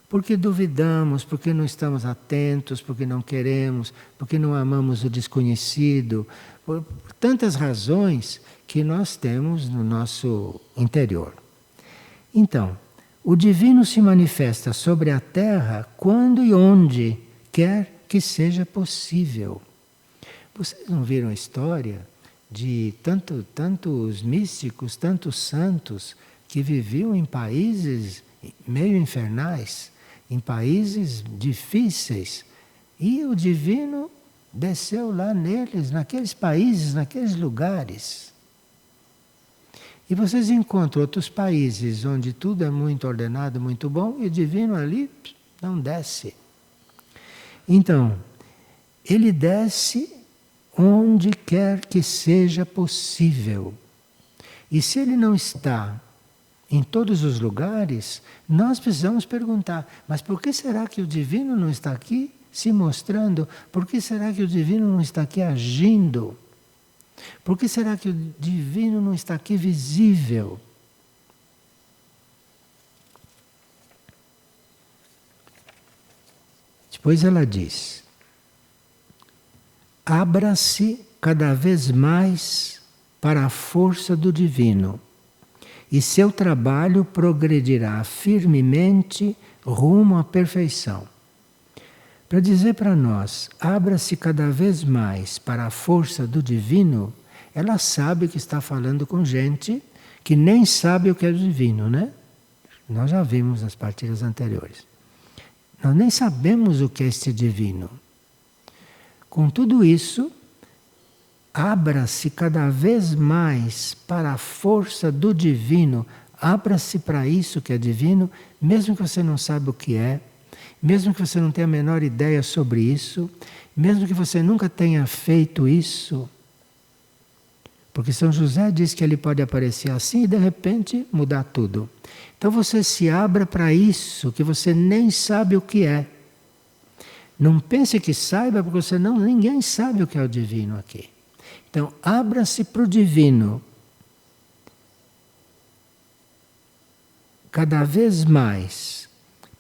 porque duvidamos, porque não estamos atentos, porque não queremos, porque não amamos o desconhecido, por tantas razões que nós temos no nosso interior. Então, o divino se manifesta sobre a terra quando e onde quer que seja possível. Vocês não viram a história de tantos místicos, tantos santos que viviam em países meio infernais, em países difíceis, e o divino desceu lá neles, naqueles países, naqueles lugares. E vocês encontram outros países onde tudo é muito ordenado, muito bom, e o divino ali não desce. Então, ele desce onde quer que seja possível. E se ele não está em todos os lugares, nós precisamos perguntar, mas por que será que o divino não está aqui se mostrando? Por que será que o divino não está aqui agindo? Por que será que o divino não está aqui visível? Depois ela diz: abra-se cada vez mais para a força do divino, e seu trabalho progredirá firmemente rumo à perfeição. Para dizer para nós, abra-se cada vez mais para a força do divino, ela sabe que está falando com gente que nem sabe o que é divino, né? Nós já vimos nas partilhas anteriores. Nós nem sabemos o que é este divino. Com tudo isso, abra-se cada vez mais para a força do divino. Abra-se para isso que é divino, mesmo que você não saiba o que é, mesmo que você não tenha a menor ideia sobre isso, mesmo que você nunca tenha feito isso. Porque São José diz que ele pode aparecer assim e de repente mudar tudo. Então você se abra para isso que você nem sabe o que é. Não pense que saiba, porque ninguém sabe o que é o divino aqui. Então, abra-se para o divino. Cada vez mais,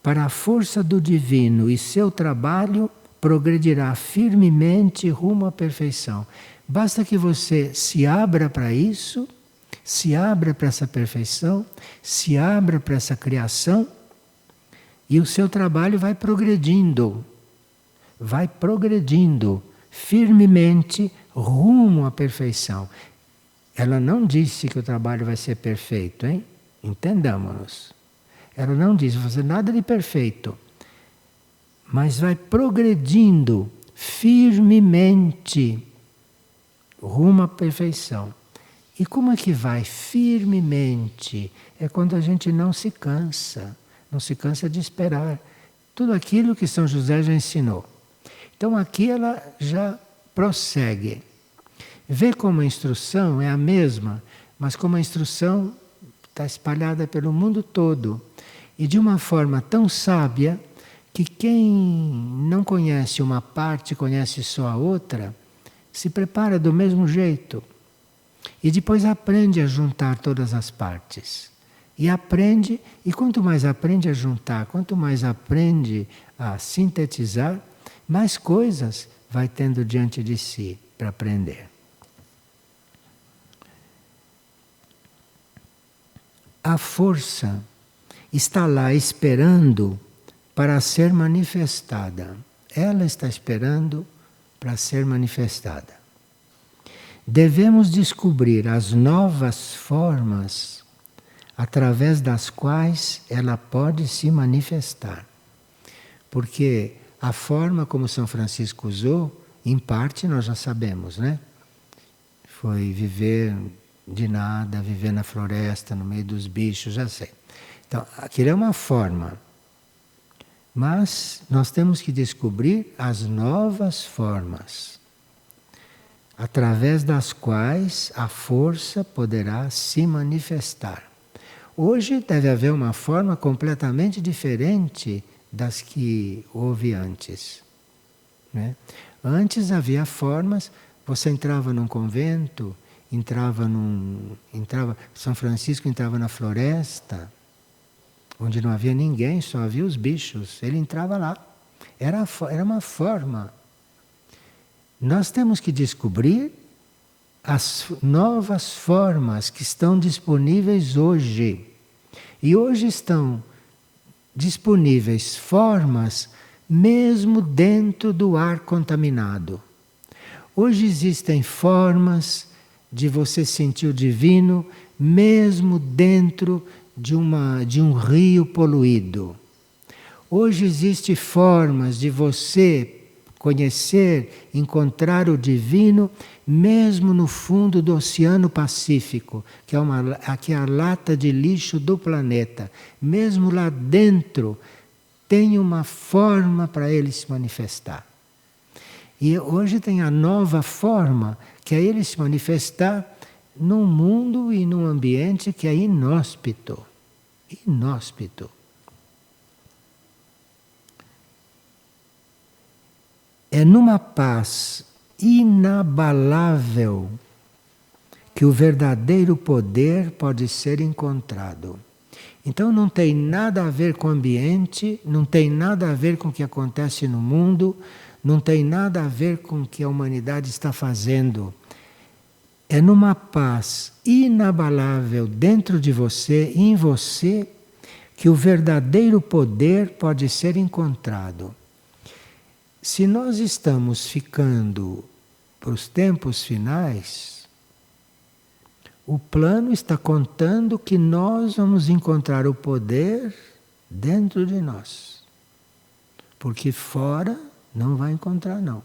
para a força do divino, e seu trabalho progredirá firmemente rumo à perfeição. Basta que você se abra para isso, se abra para essa perfeição, se abra para essa criação, e o seu trabalho vai progredindo firmemente rumo à perfeição. Ela não disse que o trabalho vai ser perfeito, hein? Entendamos-nos. Ela não disse fazer nada de perfeito, mas vai progredindo firmemente rumo à perfeição. E como é que vai firmemente? É quando a gente não se cansa de esperar tudo aquilo que São José já ensinou. Então aqui ela já prossegue. Vê como a instrução é a mesma, mas como a instrução está espalhada pelo mundo todo. E de uma forma tão sábia que quem não conhece uma parte, conhece só a outra, se prepara do mesmo jeito. E depois aprende a juntar todas as partes. E aprende, e quanto mais aprende a juntar, quanto mais aprende a sintetizar, mais coisas vai tendo diante de si para aprender. A força está lá esperando para ser manifestada. Ela está esperando para ser manifestada. Devemos descobrir as novas formas através das quais ela pode se manifestar. Porque a forma como São Francisco usou, em parte nós já sabemos, né? Foi viver de nada, viver na floresta, no meio dos bichos, já sei. Então, aquilo é uma forma. Mas nós temos que descobrir as novas formas, através das quais a força poderá se manifestar. Hoje deve haver uma forma completamente diferente das que houve antes, né? Antes havia formas, você entrava num convento, São Francisco entrava na floresta, onde não havia ninguém, só havia os bichos. Ele entrava lá. Era uma forma. Nós temos que descobrir as novas formas que estão disponíveis hoje. E hoje estão disponíveis formas mesmo dentro do ar contaminado. Hoje existem formas de você sentir o divino mesmo dentro de um rio poluído. Hoje existem formas de você conhecer, encontrar o divino, mesmo no fundo do Oceano Pacífico, que é a lata de lixo do planeta. Mesmo lá dentro, tem uma forma para ele se manifestar. E hoje tem a nova forma, que é ele se manifestar num mundo e num ambiente que é inóspito. Inóspito. É numa paz inabalável que o verdadeiro poder pode ser encontrado. Então não tem nada a ver com o ambiente, não tem nada a ver com o que acontece no mundo, não tem nada a ver com o que a humanidade está fazendo. É numa paz inabalável dentro de você, em você, que o verdadeiro poder pode ser encontrado. Se nós estamos ficando para os tempos finais, o plano está contando que nós vamos encontrar o poder dentro de nós. Porque fora não vai encontrar, não.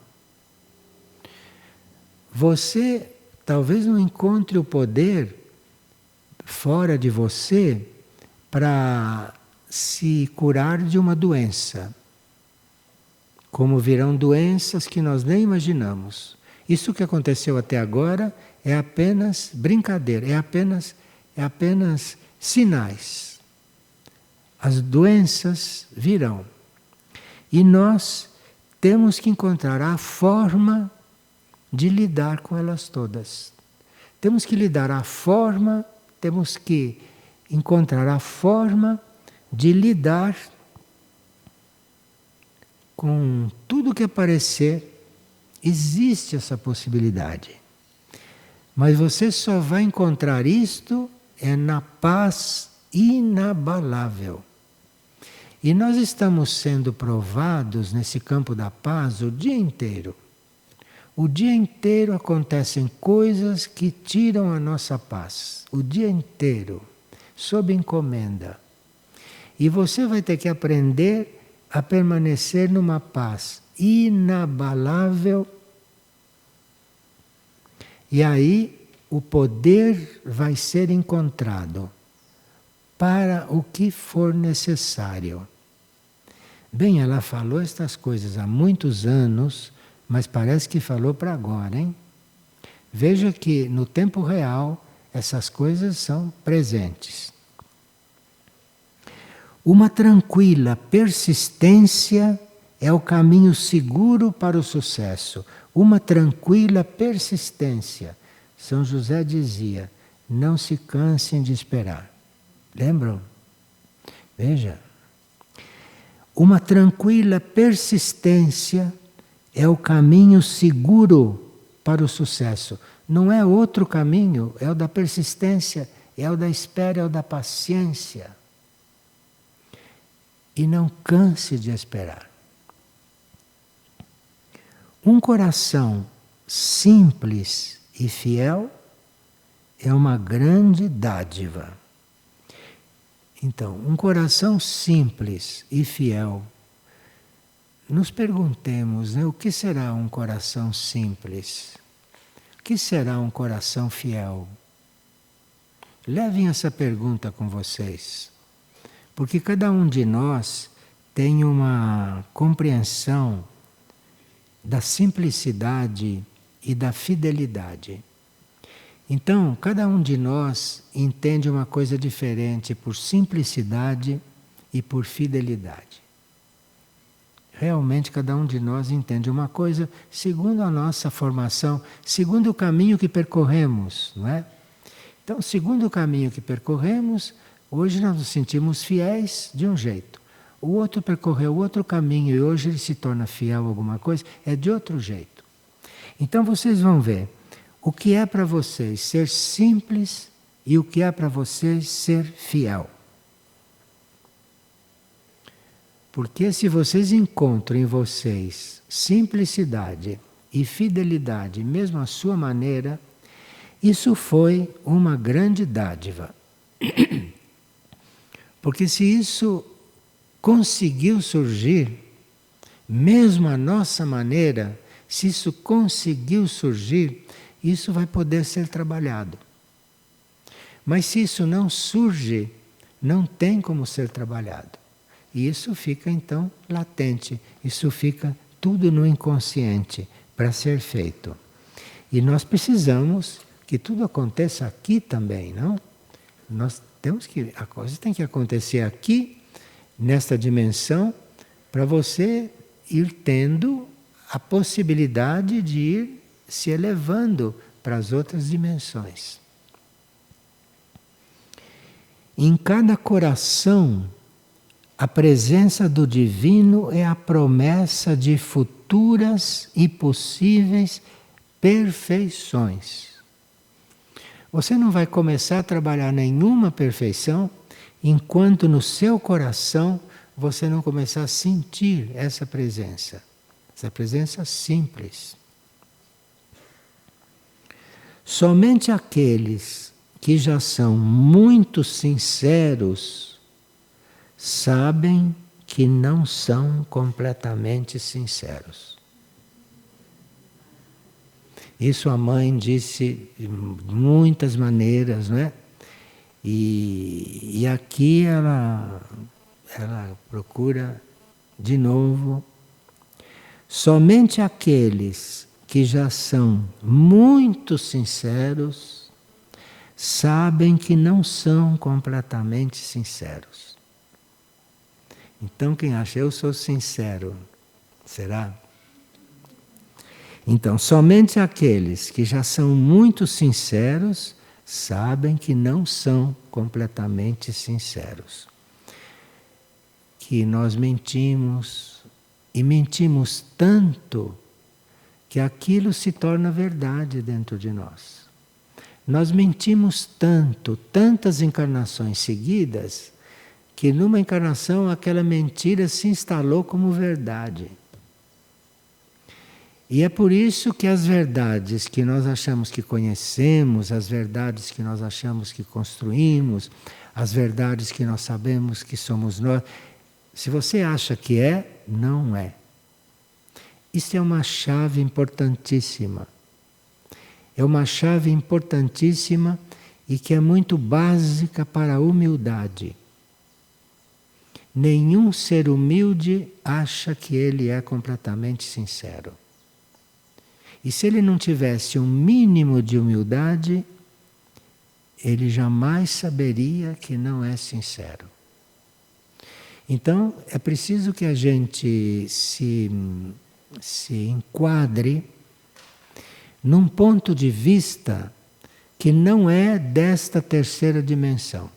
Você talvez não encontre o poder fora de você para se curar de uma doença. Como virão doenças que nós nem imaginamos. Isso que aconteceu até agora é apenas brincadeira, é apenas sinais. As doenças virão. E nós temos que encontrar a forma de lidar com elas todas. Temos que encontrar a forma de lidar com tudo que aparecer. Existe essa possibilidade. Mas você só vai encontrar isto na paz inabalável. E nós estamos sendo provados nesse campo da paz o dia inteiro. O dia inteiro acontecem coisas que tiram a nossa paz. O dia inteiro, sob encomenda. E você vai ter que aprender a permanecer numa paz inabalável. E aí o poder vai ser encontrado para o que for necessário. Bem, ela falou estas coisas há muitos anos, mas parece que falou para agora, hein? Veja que no tempo real essas coisas são presentes. Uma tranquila persistência é o caminho seguro para o sucesso. Uma tranquila persistência. São José dizia, não se cansem de esperar. Lembram? Veja. Uma tranquila persistência é o caminho seguro para o sucesso. Não é outro caminho, é o da persistência, é o da espera, é o da paciência. E não canse de esperar. Um coração simples e fiel é uma grande dádiva. Então, um coração simples e fiel. Nos perguntemos, né, o que será um coração simples? O que será um coração fiel? Levem essa pergunta com vocês. Porque cada um de nós tem uma compreensão da simplicidade e da fidelidade. Então, cada um de nós entende uma coisa diferente por simplicidade e por fidelidade. Realmente, cada um de nós entende uma coisa segundo a nossa formação, segundo o caminho que percorremos, não é? Então, segundo o caminho que percorremos, hoje nós nos sentimos fiéis de um jeito. O outro percorreu outro caminho e hoje ele se torna fiel a alguma coisa, é de outro jeito. Então vocês vão ver o que é para vocês ser simples e o que é para vocês ser fiel. Porque se vocês encontram em vocês simplicidade e fidelidade, mesmo à sua maneira, isso foi uma grande dádiva. Porque se isso conseguiu surgir, mesmo a nossa maneira, se isso conseguiu surgir, isso vai poder ser trabalhado. Mas se isso não surge, não tem como ser trabalhado. E isso fica então latente, isso fica tudo no inconsciente para ser feito. E nós precisamos que tudo aconteça aqui também, não? Nós temos que, a coisa tem que acontecer aqui, nesta dimensão, para você ir tendo a possibilidade de ir se elevando para as outras dimensões. Em cada coração, a presença do divino é a promessa de futuras e possíveis perfeições. Você não vai começar a trabalhar nenhuma perfeição enquanto no seu coração você não começar a sentir essa presença simples. Somente aqueles que já são muito sinceros sabem que não são completamente sinceros. Isso a mãe disse de muitas maneiras, não é? E aqui ela procura de novo. Somente aqueles que já são muito sinceros sabem que não são completamente sinceros. Então quem acha eu sou sincero, será? Então, somente aqueles que já são muito sinceros sabem que não são completamente sinceros. Que nós mentimos, e mentimos tanto que aquilo se torna verdade dentro de nós. Nós mentimos tanto, tantas encarnações seguidas, que numa encarnação aquela mentira se instalou como verdade. E é por isso que as verdades que nós achamos que conhecemos, as verdades que nós achamos que construímos, as verdades que nós sabemos que somos nós, se você acha que é, não é. Isso é uma chave importantíssima. É uma chave importantíssima e que é muito básica para a humildade. Nenhum ser humilde acha que ele é completamente sincero. E se ele não tivesse um mínimo de humildade, ele jamais saberia que não é sincero. Então, é preciso que a gente se enquadre num ponto de vista que não é desta terceira dimensão.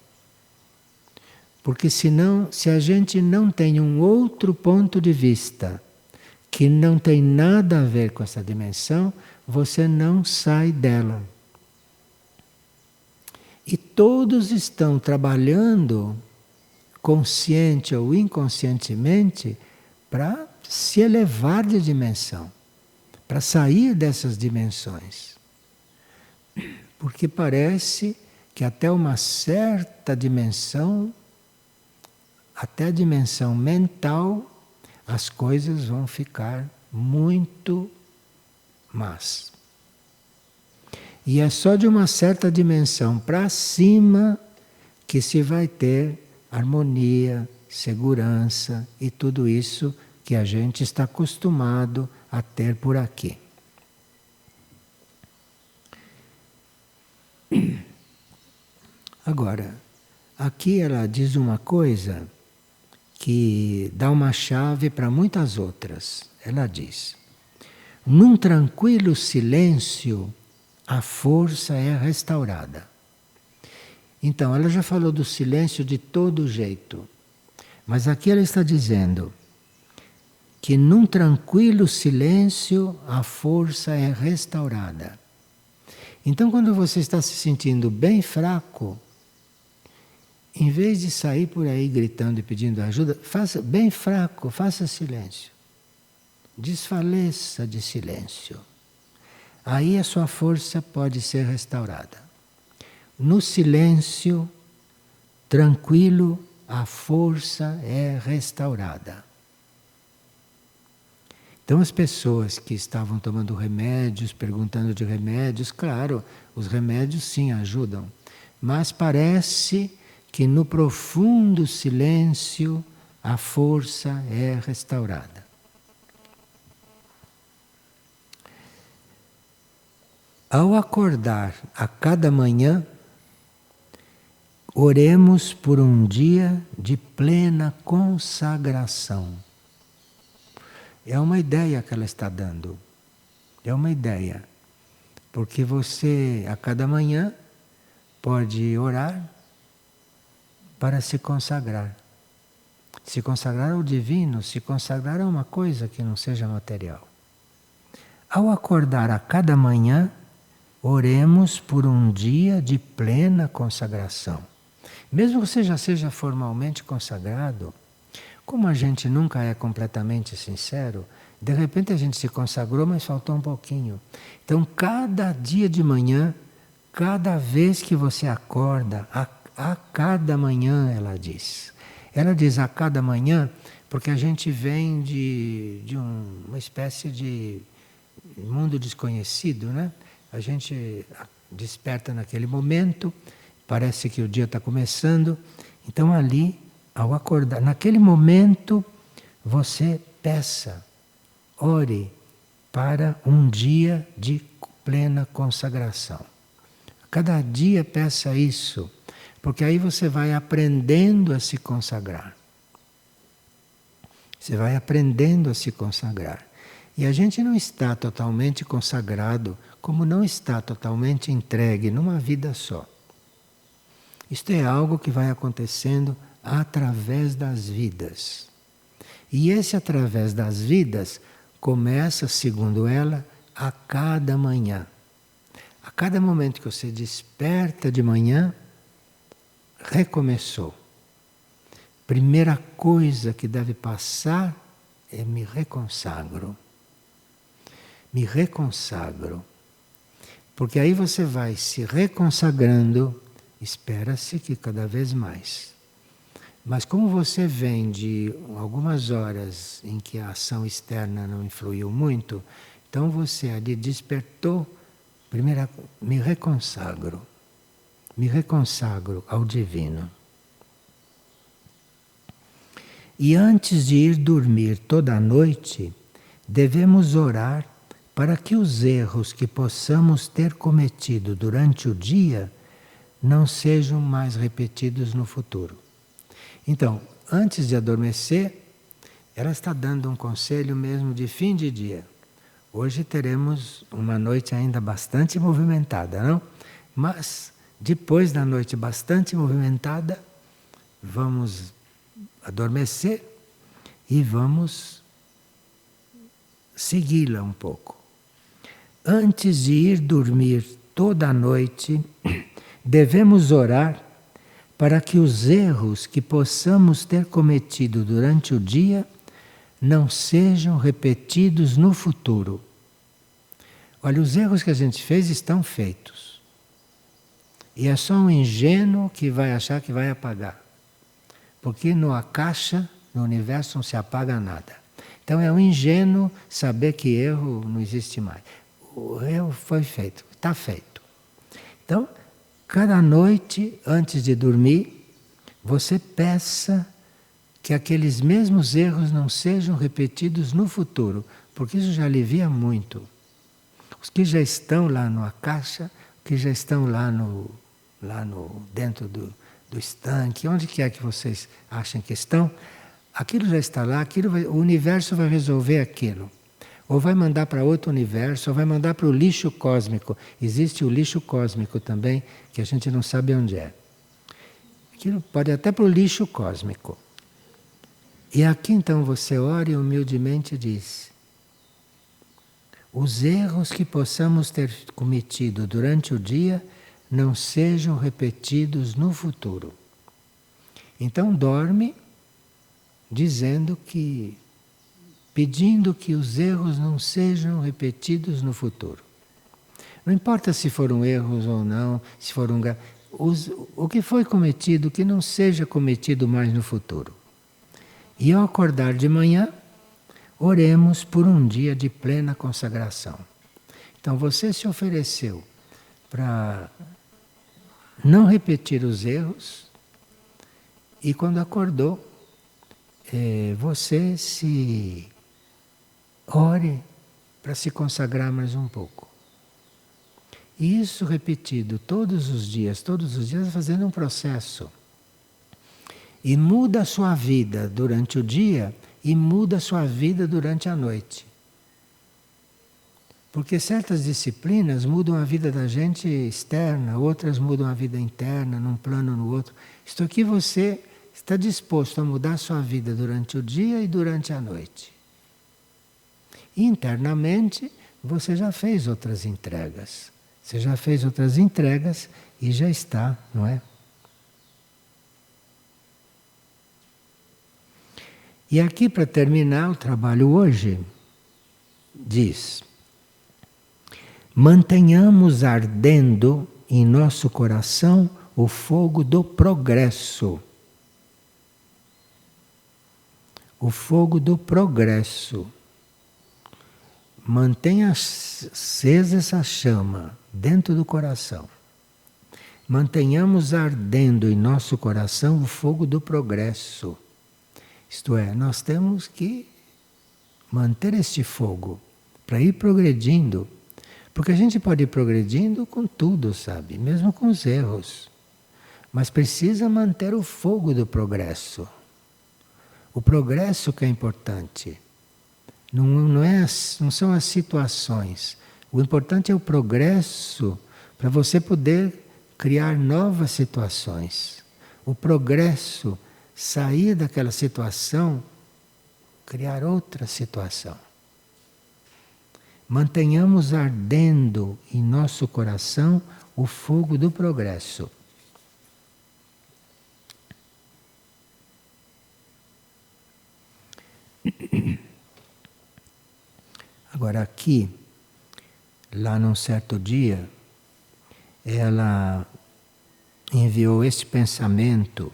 Porque senão, se a gente não tem um outro ponto de vista que não tem nada a ver com essa dimensão, você não sai dela. E todos estão trabalhando, consciente ou inconscientemente, para se elevar de dimensão, para sair dessas dimensões. Porque parece que até uma certa dimensão, até a dimensão mental, as coisas vão ficar muito más. E é só de uma certa dimensão para cima que se vai ter harmonia, segurança e tudo isso que a gente está acostumado a ter por aqui. Agora, aqui ela diz uma coisa que dá uma chave para muitas outras. Ela diz: num tranquilo silêncio, a força é restaurada. Então, ela já falou do silêncio de todo jeito, mas aqui ela está dizendo que num tranquilo silêncio a força é restaurada. Então, quando você está se sentindo bem fraco, em vez de sair por aí gritando e pedindo ajuda, faça bem fraco, faça silêncio. Desfaleça de silêncio. Aí a sua força pode ser restaurada. No silêncio, tranquilo, a força é restaurada. Então as pessoas que estavam tomando remédios, perguntando de remédios, claro, os remédios sim ajudam, mas parece que no profundo silêncio a força é restaurada. Ao acordar a cada manhã, oremos por um dia de plena consagração. É uma ideia que ela está dando. É uma ideia. Porque você, a cada manhã, pode orar para se consagrar. Se consagrar ao divino, se consagrar a uma coisa que não seja material. Ao acordar a cada manhã, oremos por um dia de plena consagração. Mesmo que você já seja formalmente consagrado, como a gente nunca é completamente sincero, de repente a gente se consagrou, mas faltou um pouquinho. Então, cada dia de manhã, cada vez que você acorda, a cada manhã, ela diz. Ela diz a cada manhã, porque a gente vem de uma espécie de mundo desconhecido, né? A gente desperta naquele momento, parece que o dia está começando. Então ali, ao acordar, naquele momento, você peça, ore para um dia de plena consagração. Cada dia peça isso, porque aí você vai aprendendo a se consagrar. Você vai aprendendo a se consagrar. E a gente não está totalmente consagrado, como não está totalmente entregue numa vida só. Isto é algo que vai acontecendo através das vidas. E esse através das vidas começa, segundo ela, a cada manhã. A cada momento que você desperta de manhã, recomeçou. Primeira coisa que deve passar é me reconsagro. Me reconsagro. Porque aí você vai se reconsagrando, espera-se que cada vez mais. Mas como você vem de algumas horas em que a ação externa não influiu muito, então você ali despertou, primeiro me reconsagro ao divino. E antes de ir dormir toda a noite, devemos orar para que os erros que possamos ter cometido durante o dia não sejam mais repetidos no futuro. Então, antes de adormecer, ela está dando um conselho mesmo de fim de dia. Hoje teremos uma noite ainda bastante movimentada, não? Mas, depois da noite bastante movimentada, vamos adormecer e vamos segui-la um pouco. Antes de ir dormir toda a noite, devemos orar para que os erros que possamos ter cometido durante o dia não sejam repetidos no futuro. Olha, os erros que a gente fez estão feitos. E é só um ingênuo que vai achar que vai apagar. Porque no Akasha, no universo, não se apaga nada. Então é um ingênuo saber que erro não existe mais. O erro foi feito, está feito. Então, cada noite, antes de dormir, você peça que aqueles mesmos erros não sejam repetidos no futuro, porque isso já alivia muito. Os que já estão lá no Akasha, que já estão lá no dentro do estanque, onde quer que vocês achem que estão, aquilo já está lá, o universo vai resolver aquilo. Ou vai mandar para outro universo, ou vai mandar para o lixo cósmico. Existe o lixo cósmico também, que a gente não sabe onde é. Aquilo pode até para o lixo cósmico. E aqui então você ora e humildemente diz: os erros que possamos ter cometido durante o dia não sejam repetidos no futuro. Então dorme dizendo que, pedindo que os erros não sejam repetidos no futuro. Não importa se foram erros ou não, se foram o que foi cometido, que não seja cometido mais no futuro. E ao acordar de manhã, oremos por um dia de plena consagração. Então você se ofereceu para não repetir os erros e quando acordou, você se ore para se consagrar mais um pouco. E isso repetido todos os dias, fazendo um processo. E muda a sua vida durante o dia e muda a sua vida durante a noite. Porque certas disciplinas mudam a vida da gente externa, outras mudam a vida interna, num plano ou no outro. Isto aqui você está disposto a mudar a sua vida durante o dia e durante a noite. Internamente, você já fez outras entregas. Você já fez outras entregas e já está, não é? E aqui, para terminar o trabalho hoje, diz: mantenhamos ardendo em nosso coração o fogo do progresso. O fogo do progresso. Mantenha acesa essa chama dentro do coração. Mantenhamos ardendo em nosso coração o fogo do progresso. Isto é, nós temos que manter este fogo para ir progredindo. Porque a gente pode ir progredindo com tudo, sabe? Mesmo com os erros. Mas precisa manter o fogo do progresso. O progresso que é importante. Não são as situações. O importante é o progresso para você poder criar novas situações. O progresso, sair daquela situação, criar outra situação. Mantenhamos ardendo em nosso coração o fogo do progresso. Agora aqui, lá num certo dia, ela enviou este pensamento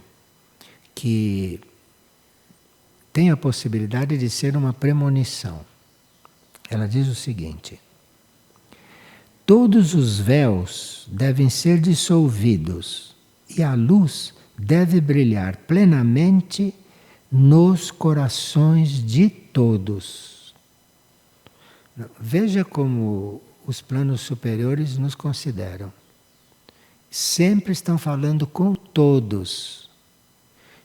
que tem a possibilidade de ser uma premonição. Ela diz o seguinte: todos os véus devem ser dissolvidos e a luz deve brilhar plenamente nos corações de todos. Veja como os planos superiores nos consideram. Sempre estão falando com todos.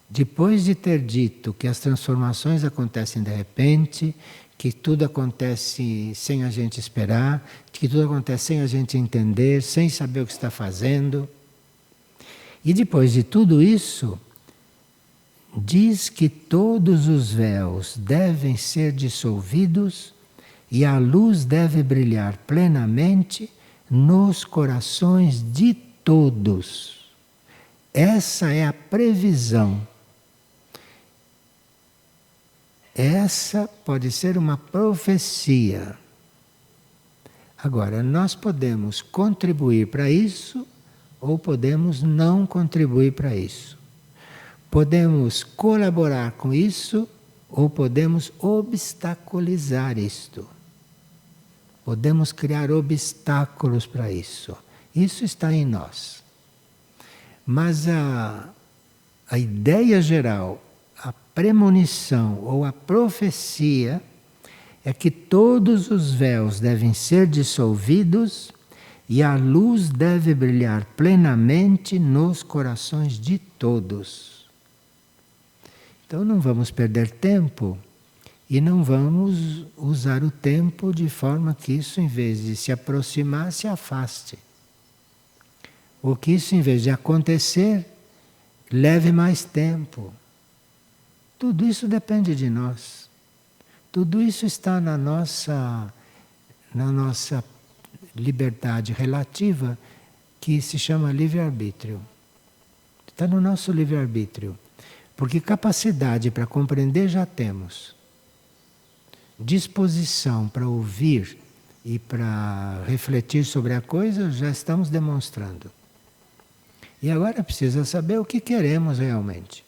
Depois de ter dito que as transformações acontecem de repente, que tudo acontece sem a gente esperar, que tudo acontece sem a gente entender, sem saber o que está fazendo. E depois de tudo isso, diz que todos os véus devem ser dissolvidos e a luz deve brilhar plenamente nos corações de todos. Essa é a previsão. Essa pode ser uma profecia. Agora, nós podemos contribuir para isso ou podemos não contribuir para isso. Podemos colaborar com isso ou podemos obstaculizar isto. Podemos criar obstáculos para isso. Isso está em nós. Mas a ideia geral, a premonição ou a profecia é que todos os véus devem ser dissolvidos e a luz deve brilhar plenamente nos corações de todos. Então não vamos perder tempo e não vamos usar o tempo de forma que isso, em vez de se aproximar, se afaste. Ou que isso, em vez de acontecer, leve mais tempo. Tudo isso depende de nós. Tudo isso está na nossa liberdade relativa, que se chama livre-arbítrio. Está no nosso livre-arbítrio. Porque capacidade para compreender já temos. Disposição para ouvir e para refletir sobre a coisa já estamos demonstrando. E agora precisa saber o que queremos realmente.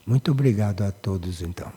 Muito obrigado a todos, então.